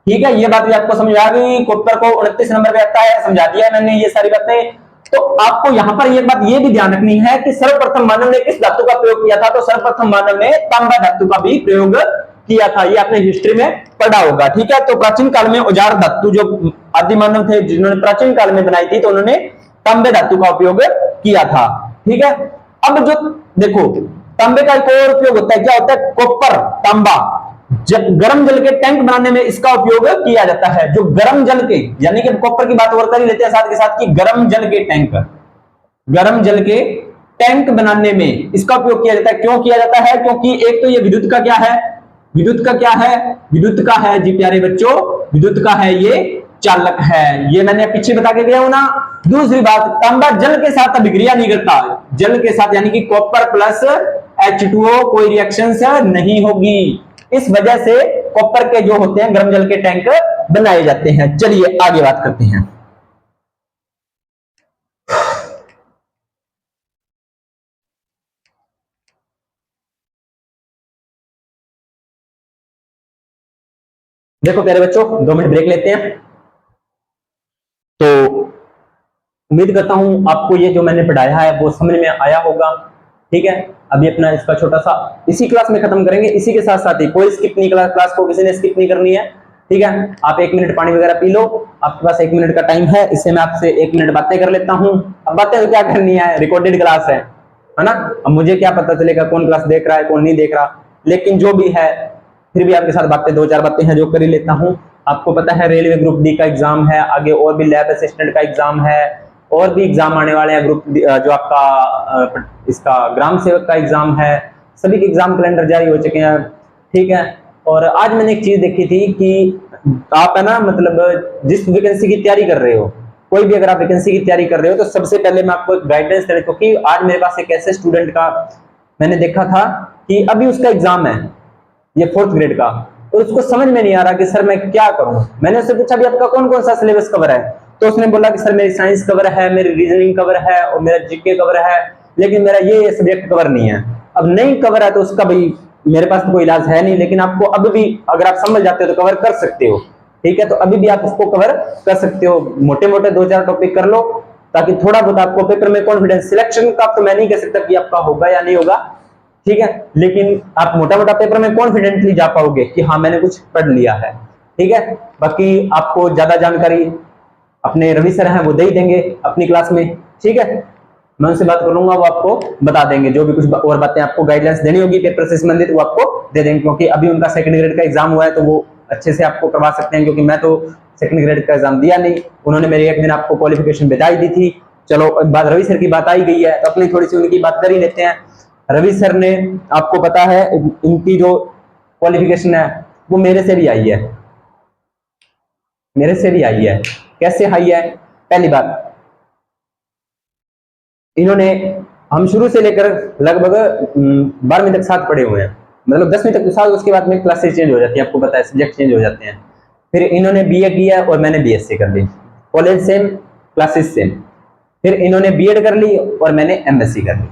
Speaker 1: ठीक है, ये बात भी आपको समझ आ गई। कॉपर को 29 नंबर पे आता है, समझा दिया मैंने ये सारी बातें। तो आपको यहां पर एक बात ये भी ध्यान रखनी है कि सर्वप्रथम मानव ने किस धातु का प्रयोग किया था? तो सर्वप्रथम मानव ने तांबा धातु का भी प्रयोग किया था। ये आपने हिस्ट्री में पढ़ा होगा। ठीक है, तो प्राचीन काल में औजार धातु जो आदि मानव थे जिन्होंने प्राचीन काल में बनाई थी, तो उन्होंने तांबे धातु का उपयोग किया था। ठीक है, अब जो देखो, तांबे का एक और उपयोग होता है, क्या होता है? कॉपर, तांबा। गर्म जल के टैंक बनाने में इसका उपयोग किया जाता है। जो गर्म जल के, यानी कि कॉपर की बात और कर ही लेते हैं साथ के साथ, कि गर्म जल के टैंक, गर्म जल के टैंक बनाने में इसका उपयोग किया जाता है। क्यों किया जाता है? क्योंकि एक तो ये विद्युत का क्या है? विद्युत का क्या है? विद्युत का है जी प्यारे बच्चों, विद्युत का है, ये चालक है। ये मैंने पीछे बता के गया हूं ना। दूसरी बात, तांबा जल के साथ अभिक्रिया नहीं करता। जल के साथ यानी कि कॉपर प्लस H2O कोई रिएक्शन नहीं होगी। इस वजह से कॉपर के जो होते हैं गर्म जल के टैंक बनाए जाते हैं। चलिए आगे बात करते हैं। देखो प्यारे बच्चों, 2 मिनट ब्रेक लेते हैं। तो उम्मीद करता हूं आपको ये जो मैंने पढ़ाया है वो समझ में आया होगा। ठीक है, अभी अपना इसका छोटा सा इसी क्लास में खत्म करेंगे। इसी के साथ साथ ही कोई स्किप नहीं, क्लास को किसी ने स्किप नहीं करनी है। ठीक है, आप 1 मिनट पानी वगैरह पी लो, आपके पास 1 मिनट का टाइम है, इससे मैं आपसे 1 मिनट बातें कर लेता हूं। अब बातें तो क्या करनी है, रिकॉर्डेड क्लास है ना। अब मुझे क्या पता चलेगा कौन क्लास देख रहा है कौन नहीं देख रहा, लेकिन जो भी है फिर भी आपके साथ बातें 2-4 बातें हैं जो कर ही लेता हूं। आपको पता है रेलवे ग्रुप डी का एग्जाम है, आगे और भी लैब असिस्टेंट का एग्जाम है, और भी एग्जाम आने वाले हैं। ग्रुप जो आपका इसका ग्राम सेवक का एग्जाम है, सभी के एग्जाम कैलेंडर जारी हो चुके हैं। ठीक है, और आज मैंने एक चीज देखी थी कि आप है ना, मतलब जिस वैकेंसी की तैयारी कर रहे हो, कोई भी अगर आप वैकेंसी की तैयारी कर रहे हो, तो सबसे पहले मैं आपको गाइडेंस दे रहा हूं, क्योंकि आज मेरे पास एक ऐसे स्टूडेंट का मैंने देखा था कि अभी उसका एग्जाम है, ये 4th ग्रेड का, और उसको समझ में नहीं आ रहा कि सर मैं क्या करूं। मैंने उससे पूछा भी आपका कौन कौन सा सिलेबस कवर है, तो उसने बोला कि सर मेरी साइंस कवर है, मेरी रीजनिंग कवर है और मेरा जीके कवर है, लेकिन मेरा ये सब्जेक्ट कवर नहीं है। अब नहीं कवर है तो उसका भाई मेरे पास तो कोई इलाज है नहीं, लेकिन आपको अब भी अगर आप समझ जाते हो तो कवर कर सकते हो, ठीक है। तो अभी भी आप उसको कवर कर सकते हो, मोटे मोटे 2-4 टॉपिक कर लो, ताकि थोड़ा बहुत आपको पेपर में कॉन्फिडेंस, सिलेक्शन का तो मैं नहीं कह सकता कि आपका होगा या नहीं होगा, ठीक है, लेकिन आप मोटा मोटा पेपर में कॉन्फिडेंटली जा पाओगे कि हाँ मैंने कुछ पढ़ लिया है, ठीक है। बाकी आपको ज्यादा जानकारी अपने रवि सर हैं वो दे ही देंगे अपनी क्लास में, ठीक है। मैं उनसे बात कर लूंगा, वो आपको बता देंगे, जो भी कुछ और बातें आपको गाइडलाइंस देनी होगी पेपर से संबंधित वो आपको दे देंगे, क्योंकि अभी उनका 2nd ग्रेड का एग्जाम हुआ है तो वो अच्छे से आपको करवा सकते हैं, क्योंकि मैं तो 2nd ग्रेड का एग्जाम दिया नहीं, उन्होंने मेरी एक दिन आपको क्वालिफिकेशन बताई दी थी। चलो बात रवि सर की बात आई गई है तो अपनी थोड़ी सी उनकी बात कर ही लेते हैं। रवि सर ने, आपको पता है इनकी जो क्वालिफिकेशन है वो मेरे से भी आई है, मेरे से भी आई है। कैसे आई है? पहली बात, इन्होंने, हम शुरू से लेकर लगभग 12वीं तक साथ पढ़े हुए हैं, मतलब 10वीं तक तो साथ, उसके बाद में क्लासेस चेंज हो जाती है, आपको पता है सब्जेक्ट चेंज हो जाते हैं। फिर इन्होंने बीए किया और मैंने बीएससी कर ली, कॉलेज सेम, क्लासेस सेम। फिर इन्होंने बीएड कर ली और मैंने एमएससी कर ली।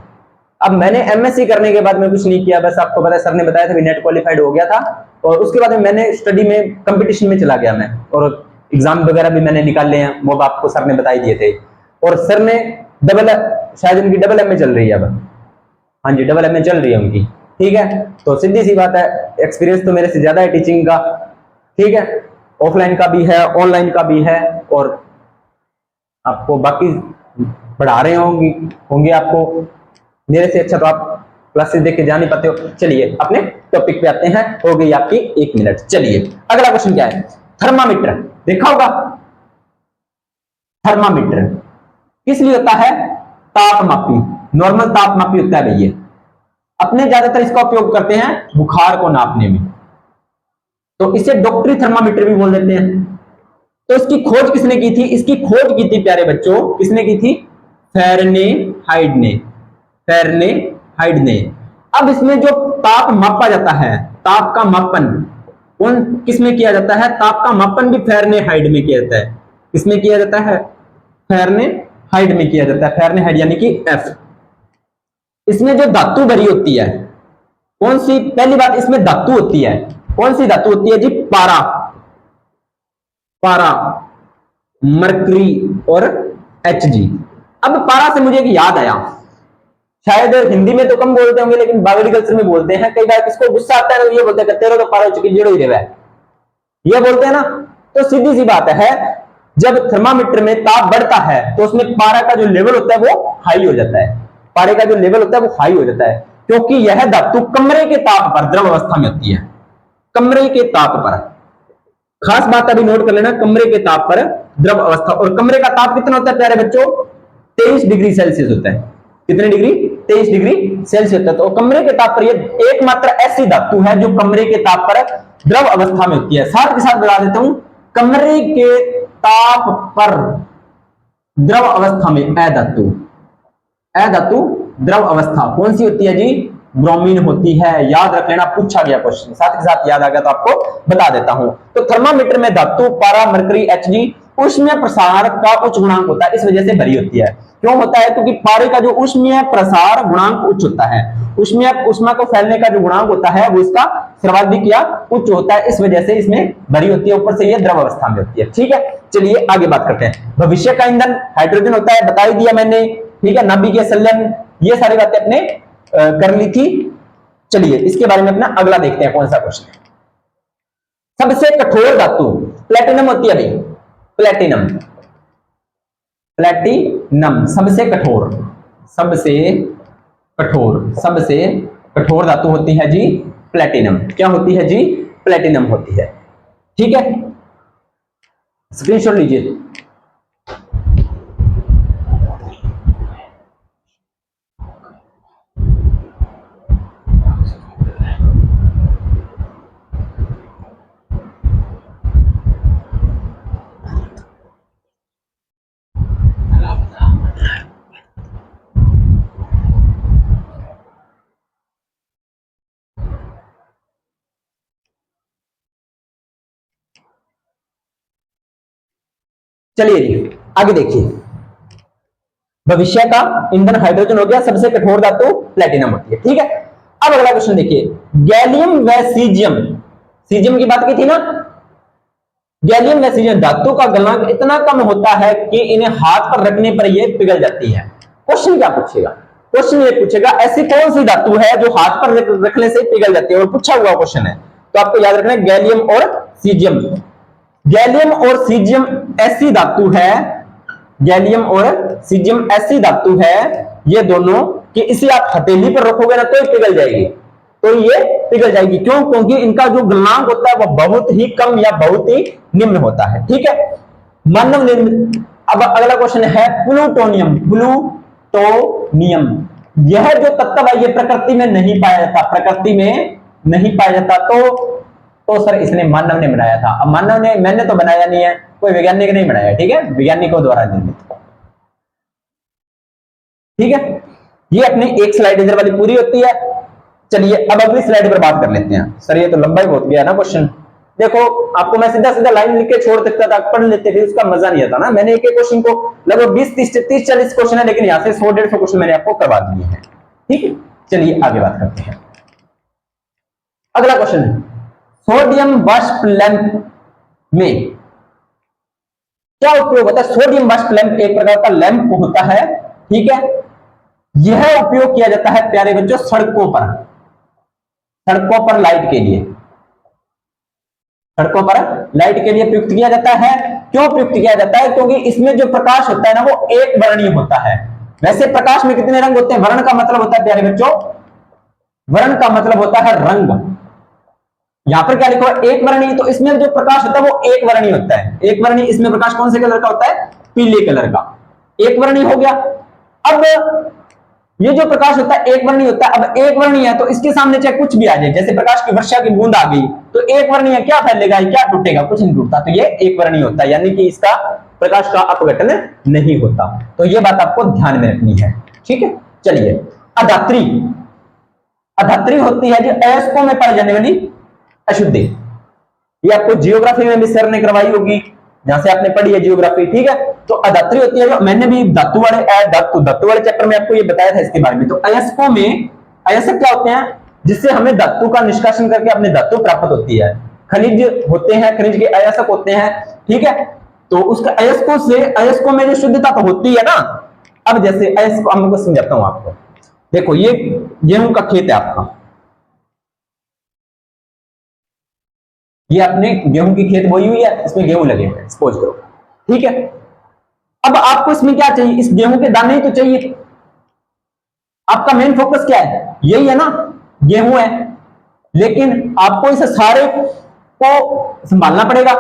Speaker 1: अब मैंने एमएससी करने के बाद में कुछ नहीं किया, बस आपको पता है सर ने बताया था कि नेट क्वालिफाइड हो गया था, और उसके बाद में मैंने स्टडी में कंपटीशन में चला गया मैं, और एग्जाम वगैरह भी मैंने निकाल लिए हैं, वो आपको सर ने बता ही दिए थे। और सर ने डबल, शायद उनकी डबल एमए चल रही है अब, हाँ जी डबल एमए चल रही है उनकी, ठीक है। तो सीधी सी बात है, एक्सपीरियंस तो मेरे से ज्यादा है टीचिंग का, ठीक है, ऑफलाइन का भी है ऑनलाइन का भी है, और आपको बाकी पढ़ा रहे होंगे आपको मेरे से अच्छा, तो आप क्लासेस देख के जा नहीं पाते हो। चलिए अपने टॉपिक पे आते हैं, हो गई आपकी 1 मिनट। चलिए अगला क्वेश्चन क्या है? थर्मामीटर देखा होगा, थर्मामीटर किस लिए होता है? तापमापी, नॉर्मल तापमापी होता है भैया, अपने ज्यादातर इसका उपयोग करते हैं बुखार को नापने में, तो इसे डॉक्टरी थर्मामीटर भी बोल देते हैं। तो इसकी खोज किसने की थी? इसकी खोज की थी प्यारे बच्चों, किसने की थी? फ़ारेनहाइट ने, फ़ारेनहाइट ने। अब इसमें जो ताप मापा जाता है, ताप का मापन कौन किसमें किया जाता है? ताप का मापन भी फ़ारेनहाइट में किया जाता है। किसमें किया जाता है? फ़ारेनहाइट में किया जाता है, फ़ारेनहाइट यानी कि एफ। इसमें जो धातु भरी होती है कौन सी? पहली बात, इसमें धातु होती है, कौन सी धातु होती है जी? पारा, पारा, मरकरी और Hg। अब पारा से मुझे एक याद आया, शायद हिंदी में तो कम बोलते होंगे लेकिन बागड़ी कल्चर में बोलते हैं, कई बार किसको गुस्सा आता है तो ये बोलते हैं तेरे तो पारा चुकी जेड़ो ही रेवा, ये बोलते हैं ना। तो सीधी सी बात है, जब थर्मामीटर में ताप बढ़ता है तो उसमें पारा का जो लेवल होता है वो हाई हो जाता है, पारे का जो लेवल होता है वो हाई हो जाता है, क्योंकि यह धातु कमरे के ताप पर द्रव अवस्था में होती है, कमरे के ताप पर। खास बात अभी नोट कर लेना, कमरे के ताप पर द्रव अवस्था, और कमरे का ताप कितना होता है प्यारे बच्चों? 23 डिग्री सेल्सियस होता है। कितने डिग्री? 23 डिग्री सेल्सियस होता है। तो कमरे के ताप पर ये एकमात्र ऐसी धातु है जो कमरे के ताप पर द्रव अवस्था में होती है। साथ के साथ बता देता हूं, कमरे के ताप पर द्रव अवस्था में अधातु, अधातु द्रव अवस्था कौन सी होती है जी? ब्रोमीन होती है। याद रख लेना, पूछा गया क्वेश्चन, साथ ही साथ याद आ गया तो आपको बता देता हूं। तो थर्मामीटर में धातु पारा, मरकरी, Hg ऊष्मीय प्रसार का उच्च गुणांक होता है, इस वजह से भरी होती है। क्यों होता है? क्योंकि पारे का जो ऊष्मीय प्रसार गुणांक उच्च होता है, ऊष्मा को फैलने का जो गुणांक होता है वो इसका सर्वाधिक या उच्च होता है, इस वजह से इसमें भरी होती है, ऊपर से ये द्रव अवस्था में होती है, ठीक है। चलिए आगे बात करते हैं। भविष्य का ईंधन हाइड्रोजन होता है, बता ही दिया मैंने, ठीक है। नाभिकीय संलयन, ये सारी बातें अपने कर ली थी। चलिए इसके बारे में अपना अगला देखते हैं, कौन सा क्वेश्चन है। सबसे कठोर धातु प्लेटिनम होती है भाई, प्लेटिनम, प्लेटिनम सबसे कठोर, सबसे कठोर, सबसे कठोर धातु होती है जी प्लेटिनम। क्या होती है जी? प्लेटिनम होती है, ठीक है। स्क्रीनशॉट लीजिए। चलिए जी आगे देखिए, भविष्य का ईंधन हाइड्रोजन हो गया, सबसे कठोर धातु प्लेटिनम होती है। ठीक है, अब अगला क्वेश्चन देखिए, गैलियम व सीजियम, सीजियम की बात की थी ना, गैलियम व सीजियम धातु का गलनांक इतना कम होता है कि इन्हें हाथ पर रखने पर ये पिघल जाती है। क्वेश्चन क्या पूछेगा, क्वेश्चन ये पूछेगा ऐसी कौन सी धातु है जो हाथ पर रखने से पिघल जाती है, और पूछा हुआ क्वेश्चन है, तो आपको याद रखना है गैलियम और सीजियम। गैलियम और सीजियम ऐसी धातु है, गैलियम और सीजियम ऐसी धातु है ये दोनों कि इसे आप हथेली पर रखोगे ना तो ये पिघल जाएगी, तो ये पिघल जाएगी। क्यों? क्योंकि इनका जो गलनांक होता है वो बहुत ही कम या बहुत ही निम्न होता है। ठीक है, मानव निर्मित। अब अगला क्वेश्चन है प्लूटोनियम, प्लूटोनियम यह जो तत्व है ये प्रकृति में नहीं पाया जाता, प्रकृति में नहीं पाया जाता, तो सर इसने मानव ने बनाया था। अब मानव ने, मैंने तो बनाया नहीं है, कोई वैज्ञानिक नहीं बनाया। ठीक है, वैज्ञानिकों द्वारा निर्मित। ठीक है, ये अपनी एक स्लाइड इधर वाली पूरी होती है। चलिए अब अगली स्लाइड पर बात कर लेते हैं। सर ये तो लंबा ही बहुत गया ना क्वेश्चन। देखो आपको मैं सीधा सीधा लाइन लिख के छोड़ सकता था, पढ़ लेते थे, उसका मजा नहीं आता ना। मैंने एक एक क्वेश्चन को लगभग 20-30-40 क्वेश्चन है, लेकिन यहां से 100-150 क्वेश्चन मैंने आपको करवा दिए हैं। ठीक है, चलिए आगे बात करते हैं। अगला क्वेश्चन है सोडियम वाष्प लैंप में क्या उपयोग होता है। सोडियम वाष्प लैंप एक प्रकार का लैंप होता है। ठीक है, यह उपयोग किया जाता है प्यारे बच्चों सड़कों पर, सड़कों पर लाइट के लिए, सड़कों पर लाइट के लिए प्रयुक्त किया जाता है। क्यों प्रयुक्त किया जाता है? क्योंकि इसमें जो प्रकाश होता है ना वो एक वर्णीय होता है। वैसे प्रकाश में कितने रंग होते हैं? वर्ण का मतलब होता है प्यारे बच्चों, वर्ण का मतलब होता है रंग। यहां पर क्या लिखा है? एक वर्णीय। तो इसमें जो प्रकाश होता है वो एक वर्णीय होता है। एक वर्णीय, इसमें प्रकाश कौन से कलर का होता है? पीले कलर का। एक वर्णीय हो गया। अब ये जो प्रकाश होता है एक वर्णीय होता है। अब एक वर्णीय है तो इसके सामने चाहे कुछ भी आ जाए, जैसे प्रकाश की वर्षा की बूंद आ गई तो एक वर्णीय क्या फैलेगा, क्या टूटेगा? कुछ नहीं टूटता। तो ये एक वर्णीय होता है, यानी कि इसका प्रकाश का अपघटन नहीं होता। तो ये बात आपको ध्यान में रखनी है। ठीक है, चलिए अधात्री, अधात्री होती है जो अयस्कों में पाई जाने वाली अशुद्धि। ये आपको जियोग्राफी में भी सर ने करवाई होगी, जहां से आपने पढ़ी है जियोग्राफी। ठीक है, तो अधात्री होती है जो, मैंने भी धातु वाले चैप्टर में आपको ये बताया था इसके बारे में। तो अयस्कों में, अयस्क क्या होते हैं? जिससे हमें धातु का निष्कासन करके अपने धातु प्राप्त होती है। खनिज होते हैं, खनिज के अयस्क होते हैं। ठीक है, तो उसका अयस्कों से, अयस्कों में जो शुद्धता तो होती है ना। अब जैसे अयस्क, अब मैं समझाता हूं आपको। देखो ये गेहूं का खेत है आपका, ये आपने गेहूं की खेत बोई हुई है, इसमें गेहूं लगे हुए, सपोज करो। ठीक है, अब आपको इसमें क्या चाहिए? इस गेहूं के दाने ही तो चाहिए। आपका मेन फोकस क्या है? यही है ना, गेहूं है। लेकिन आपको इसे सारे को संभालना पड़ेगा,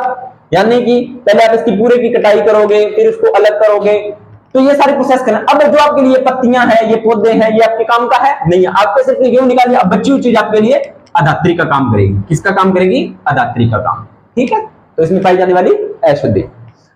Speaker 1: यानी कि पहले आप इसकी पूरे की कटाई करोगे, फिर उसको अलग करोगे, तो ये सारी प्रोसेस करना। अब जो आपके लिए पत्तियां हैं, ये पौधे हैं, ये आपके काम का है नहीं है। आपको सिर्फ गेहूं निकालिए। अब बची हुई चीज आपके लिए अधात्री का काम करेगी। किसका काम करेगी? अधात्री का काम। ठीक है, तो इसमें पाई जाने वाली अशुद्धि।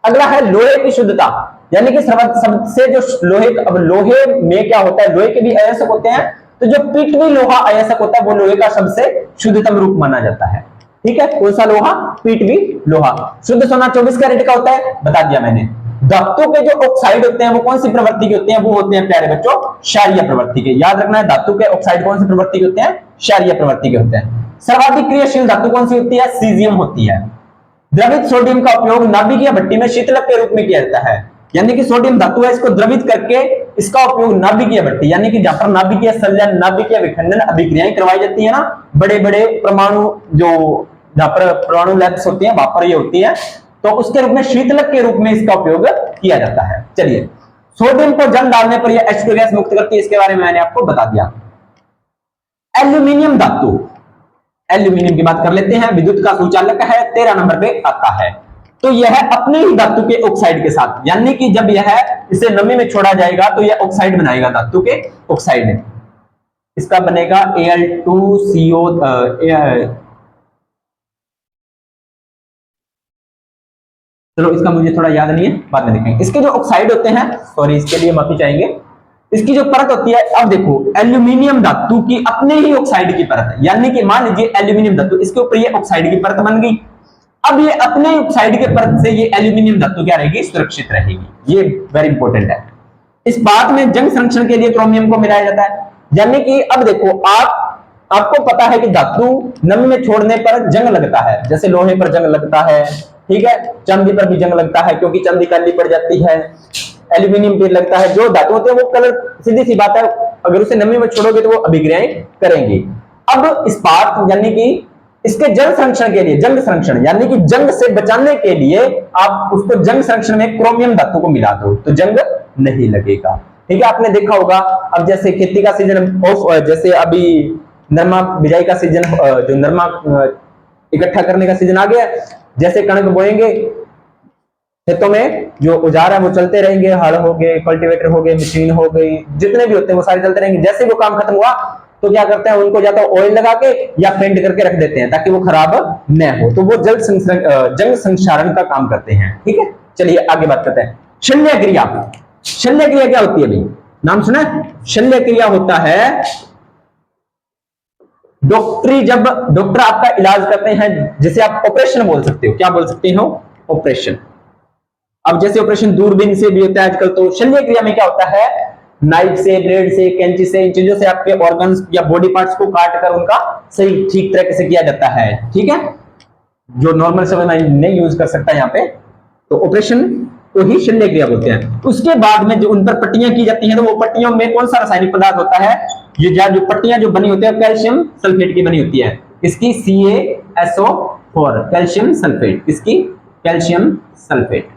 Speaker 1: अगला है लोहे की शुद्धता, यानी कि सबसे जो लोहे, अब लोहे में क्या होता है? लोहे के भी अयस्क होते हैं। तो जो पृथ्वी लोहा अयस्क होता है वो लोहे का सबसे शुद्धतम रूप माना जाता है। ठीक है, कौन सा लोहा? पृथ्वी लोहा। शुद्ध सोना 24 कैरेट का होता है, बता दिया मैंने। धातु के जो ऑक्साइड होते हैं वो कौन सी प्रवृत्ति के होते हैं? वो होते हैं प्यारे बच्चों क्षारीय प्रवृत्ति के। याद रखना है, धातु के ऑक्साइड कौन सी प्रवृत्ति के होते हैं? क्षारीय प्रवृत्ति के होते हैं। सर्वाधिक क्रियाशील धातु कौन सी होती है? सीजियम होती है। द्रवित सोडियम का उपयोग नाभिकीय भट्टी में शीतलक के रूप में किया जाता है, यानी कि सोडियम धातु है, इसको द्रवित करके इसका उपयोग नाभिकीय भट्टी, यानी कि जहां पर नाभिकीय संलयन, नाभिकीय विखंडन अभिक्रियाएं करवाई जाती है ना, बड़े बड़े परमाणु, जो जहां पर परमाणु लैब्स होती है वहां पर ये होती है, तो उसके रूप में शीतलक के रूप में इसका उपयोग किया जाता है। चलिए, सोडियम को जल डालने पर यह H2 गैस मुक्त करती है, इसके बारे में मैंने आपको बता दिया। एल्यूमिनियम धातु, एल्यूमिनियम की बात कर लेते हैं। विद्युत का सुचालक है, 13 नंबर पे आता है। तो यह अपने ही धातु के ऑक्साइड के साथ, यानी कि जब यह इसे नमी में छोड़ा जाएगा तो यह ऑक्साइड बनाएगा, धातु के ऑक्साइड। इसका बनेगा Al2CO, चलो इसका मुझे थोड़ा याद नहीं है, बाद में देखेंगे। इसके जो ऑक्साइड होते हैं, सॉरी इसके लिए माफी चाहेंगे, इसकी जो परत होती है, अब देखो एल्यूमिनियम धातु की अपने ही ऑक्साइड की परत है, यानी कि मान लीजिए एल्यूमिनियम धातु, इसके ऊपर ये ऑक्साइड की परत बन गई। अब ये अपने साइड के परत से ये एल्यूमिनियम धातु क्या रहेगी, सुरक्षित रहेगी। ये वेरी इंपॉर्टेंट है। इस्पात में जंग संरक्षण के लिए क्रोमियम को मिलाया जाता है। यानी कि अब देखो आपको पता है कि धातु नमी में छोड़ने पर जंग लगता है, जैसे लोहे पर जंग लगता है, ठीक है, चांदी पर भी जंग लगता है क्योंकि चांदी काली पड़ जाती है, एल्यूमिनियम पे लगता है। जो धातु होते हैं वो कलर, सीधी सी बात है, अगर उसे नमी में छोड़ोगे तो वो अभिक्रियाएं करेंगी। अब इस्पात यानी कि इसके जंग संरक्षण के लिए, जंग संरक्षण यानी कि जंग से बचाने के लिए आप उसको जंग संरक्षण में क्रोमियम धातु को मिला दो तो जंग नहीं लगेगा। ठीक है, आपने देखा होगा अब जैसे खेती का सीजन जैसे अभी नरमा बिजाई का सीजन, जो नरमा इकट्ठा करने का सीजन आ गया, जैसे कणक बोएंगे खेतों में, जो औजार है वो चलते रहेंगे, हल हो गए, कल्टीवेटर हो गए, मशीन हो गई, जितने भी होते हैं वो सारे चलते रहेंगे। जैसे वो काम खत्म हुआ तो क्या करते हैं, उनको या तो ऑयल लगा के या पेंट करके रख देते हैं ताकि वो खराब न हो, तो वो जंग संक्षारण का काम करते हैं। ठीक है, चलिए आगे बात करते हैं। शल्य क्रिया, शल्य क्रिया क्या होती है भाई, नाम सुना है? शल्य क्रिया होता है जब डॉक्टर आपका इलाज करते हैं, जिसे आप ऑपरेशन बोल सकते हो। क्या बोल सकते हो? ऑपरेशन। अब जैसे ऑपरेशन दूरबीन से भी होता है आजकल, तो शल्य क्रिया में क्या होता है, नाइफ से, ब्लेड से, कैंची से, इन चीजों से आपके ऑर्गन्स या बॉडी पार्ट्स को काट कर उनका सही ठीक तरीके से किया जाता है। ठीक है, जो नॉर्मल समय में नहीं यूज कर सकता यहाँ पे, तो ऑपरेशन को ही शल्य क्रिया बोलते हैं। उसके बाद में जो उन पर पट्टियां की जाती हैं, तो वो पट्टियों में कौन सा रासायनिक पदार्थ होता है, ये जो पट्टियां जो बनी होती है कैल्शियम सल्फेट की बनी होती है, इसकी CaSO4, कैल्शियम सल्फेट, इसकी कैल्शियम सल्फेट।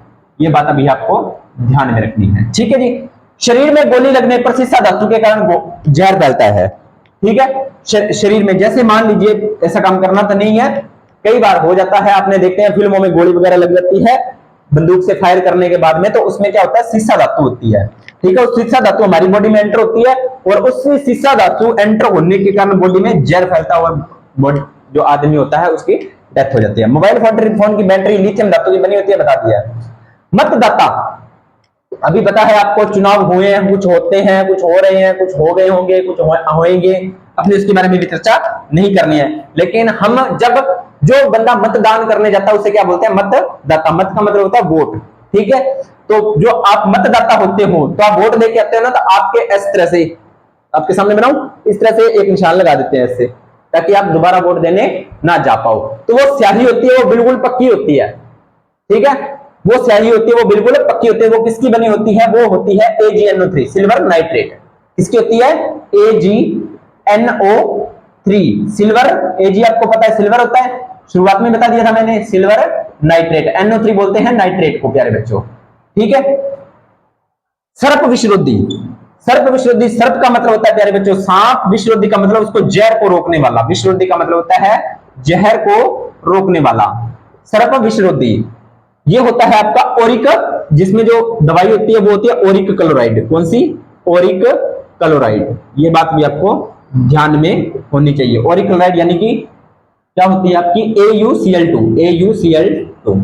Speaker 1: ये बात अभी आपको ध्यान में रखनी है। ठीक है जी। शरीर में गोली लगने पर सीसा धातु के कारण जहर फैलता है। ठीक है, शरीर में, जैसे मान लीजिए, ऐसा काम करना तो नहीं है, कई बार हो जाता है, आपने देखते हैं फिल्मों में गोली वगैरह लग जाती है बंदूक से फायर करने के बाद में, तो उसमें क्या होता है, सीसा धातु होती है। ठीक है, उस सीसा धातु हमारी बॉडी में एंटर होती है और उस सीसा धातु एंटर होने के कारण बॉडी में जहर फैलता है और जो आदमी होता है उसकी डेथ हो जाती है। मोबाइल फोन की बैटरी लिथियम धातु की बनी होती है, बता दिया। मतदाता, अभी पता है आपको, चुनाव हुए हैं, कुछ होते हैं, कुछ हो रहे हैं, कुछ हो गए होंगे, कुछ होएंगे, अपने उसके बारे में भी चर्चा नहीं करनी है। लेकिन हम जब जो बंदा मतदान करने जाता है उसे क्या बोलते हैं, मतदाता। मत का मतलब होता है वोट। ठीक है, तो जो आप मतदाता होते हो, तो आप वोट देके आते हो ना, तो आपके इस तरह से, आपके सामने बनाऊं, इस तरह से एक निशान लगा देते हैं ऐसे, ताकि आप दोबारा वोट देने ना जा पाओ। तो वो स्याही होती है, वो बिल्कुल पक्की होती है। ठीक है, वो स्याही होती है, वो बिल्कुल पक्की होती है। वो किसकी बनी होती है, वो होती है AgNO3, सिल्वर नाइट्रेट। किसकी होती है, AgNO3, सिल्वर। Ag आपको पता है सिल्वर होता है, शुरुआत में बता दिया था मैंने, सिल्वर नाइट्रेट, NO3 बोलते हैं नाइट्रेट को, प्यारे बच्चों। ठीक है, सर्प विषरोधी, सर्प विषरोधी, सर्प का मतलब होता है प्यारे बच्चों सांप, विषरोधी का मतलब उसको जहर को रोकने वाला, विषरोधी का मतलब होता है जहर को रोकने वाला, सर्प विषरोधी। ये होता है आपका ओरिक, जिसमें जो दवाई होती है वो होती है ओरिक क्लोराइड। कौन सी, ओरिक क्लोराइड। ये बात भी आपको ध्यान में होनी चाहिए। ओरिक क्लोराइड यानी कि क्या होती है आपकी AuCl2, AuCl2,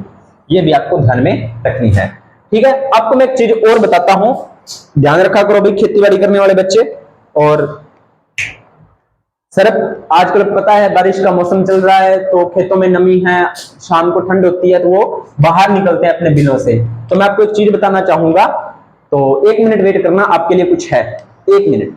Speaker 1: ये भी आपको ध्यान में रखनी है। ठीक है, आपको मैं एक चीज और बताता हूं, ध्यान रखा करो भाई खेतीबाड़ी करने वाले बच्चे। और सर्प, आजकल पता है बारिश का मौसम चल रहा है, तो खेतों में नमी है, शाम को ठंड होती है, तो वो बाहर निकलते हैं अपने बिलों से। तो मैं आपको एक चीज बताना चाहूंगा, तो 1 मिनट वेट करना, आपके लिए कुछ है, 1 मिनट।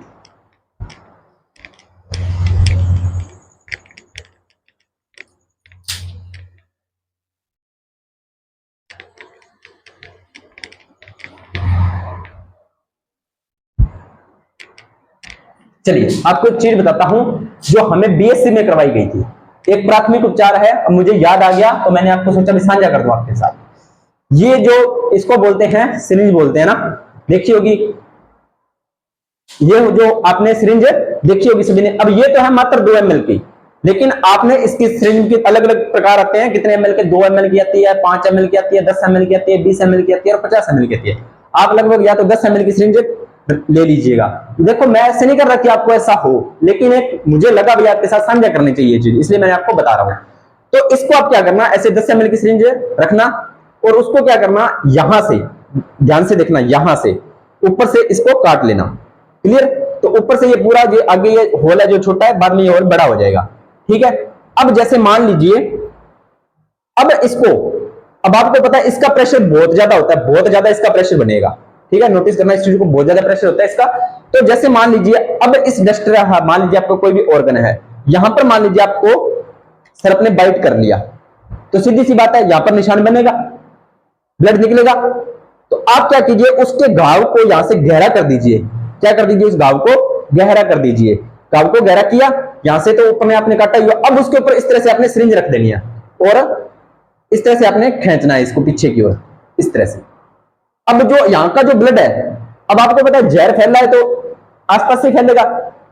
Speaker 1: चलिए आपको एक चीज बताता हूं जो हमें BSc में करवाई गई थी। एक प्राथमिक उपचार है, अब मुझे याद आ गया तो मैंने आपको सोचा भी साझा कर दूं आपके साथ। ये जो इसको बोलते हैं सिरिंज बोलते हैं ना, देखी होगी, ये जो आपने सिरिंज देखी होगी सभी ने। अब ये तो है मात्र 2 ml की, लेकिन आपने इसकी सिरिंज के अलग अलग प्रकार आते हैं, कितने ml के, 2 ml की आती है, 5 ml की आती है, 10 ml की आती है, 20 ml की आती है और 50 ml की आती है। आप लगभग या तो 10 ml की सिरिंज ले लीजिएगा। देखो मैं ऐसे नहीं कर रहा कि आपको ऐसा हो, लेकिन एक मुझे लगा भी आपके साथ साझा करनी चाहिए चीज, इसलिए मैंने आपको बता रहा हूं। तो इसको आप क्या करना, ऐसे 10 ml की सिरिंज रखना और उसको क्या करना, यहां से, ध्यान से देखना, यहां से ऊपर से इसको काट लेना। क्लियर, तो ऊपर से ये पूरा जो आगे ये होल है जो छोटा है, बाद में ये होल बड़ा हो जाएगा। ठीक है, अब जैसे मान लीजिए अब आपको पता है इसका प्रेशर बहुत ज्यादा होता है, बहुत ज्यादा इसका प्रेशर बनेगा, ठीक है, नोटिस करना इस चीज को, बहुत ज्यादा प्रेशर होता है इसका। तो जैसे मान लीजिए अब इस डस्टर, मान लीजिए आपको कोई भी ऑर्गन है, यहां पर मान लीजिए आपको सर अपने बाइट कर लिया, तो सीधी सी बात है यहां पर निशान बनेगा, ब्लड निकलेगा। तो आप क्या कीजिए, उसके घाव को यहां से गहरा कर दीजिए, क्या कर दीजिए, उस घाव को गहरा कर दीजिए। घाव को गहरा किया यहां से, तो ऊपर में आपने काटा हुआ, अब उसके ऊपर इस तरह से आपने सिरिंज रख देनी है और इस तरह से आपने खींचना है इसको पीछे की ओर, इस तरह से। अब जो यहां का जो ब्लड है, अब आपको पता है जहर फैल रहा है तो आसपास से फैलेगा,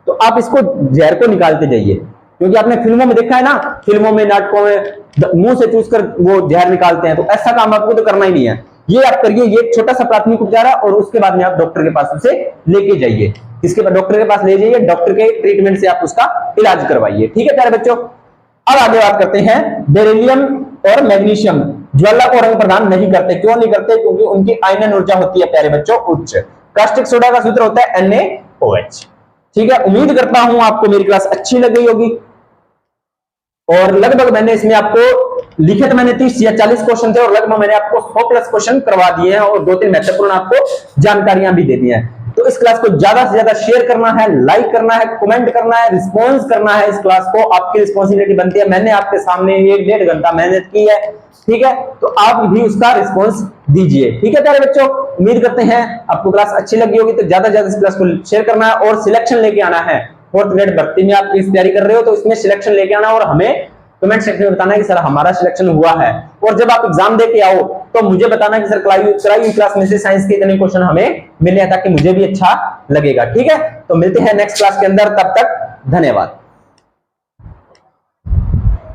Speaker 1: तो आप इसको जहर को निकालते जाइए, क्योंकि आपने फिल्मों में देखा है ना, फिल्मों में, नाटकों में मुंह से चूस कर वो जहर निकालते हैं, तो ऐसा काम आपको तो करना ही नहीं है। ये आप करिए, ये एक छोटा सा प्राथमिक उपचार है, और उसके बाद में आप डॉक्टर के पास उसे लेके जाइए, किसके पास, डॉक्टर के पास ले जाइए, डॉक्टर के ट्रीटमेंट से आप उसका इलाज करवाइए, ठीक है प्यारे बच्चों। अब आगे बात करते हैं बेरिलियम और मैग्नीशियम, ज्वाला को रंग प्रदान नहीं करते, क्यों नहीं करते, क्योंकि उनकी आयनन ऊर्जा होती है प्यारे बच्चों उच्च। कास्टिक सोडा का सूत्र होता है NaOH, ठीक है। उम्मीद करता हूं आपको मेरी क्लास अच्छी लग गई होगी, और लगभग मैंने इसमें आपको लिखे तो मैंने 30 या 40 क्वेश्चन थे, और लगभग मैंने आपको 100+ क्वेश्चन करवा दिए हैं, और 2-3 महत्वपूर्ण आपको जानकारियां भी दे दी हैं। तो इस क्लास को ज्यादा से ज्यादा शेयर करना है, लाइक करना है, कमेंट करना है, रिस्पॉन्स करना है इस क्लास को, आपकी रिस्पॉन्सिबिलिटी बनती है। मैंने आपके सामने 1-1.5 घंटा मेहनत की है, ठीक है, तो आप भी उसका रिस्पॉन्स दीजिए, ठीक है प्यारे बच्चों। उम्मीद करते हैं आपको क्लास अच्छी लगी होगी, तो ज्यादा से ज्यादा इस क्लास को शेयर करना है, और सिलेक्शन लेके आना है। 4th ग्रेड भर्ती में आप इस तैयारी कर रहे हो, तो इसमें सिलेक्शन लेके आना, और हमें कमेंट सेक्शन में बताना है कि सर हमारा सिलेक्शन हुआ है। और जब आप एग्जाम देके आओ तो मुझे बताना कि सर कराई क्लास में से साइंस के इतने क्वेश्चन हमें मिले हैं, ताकि मुझे भी अच्छा लगेगा, ठीक है। तो मिलते हैं नेक्स्ट क्लास के अंदर, तब तक धन्यवाद।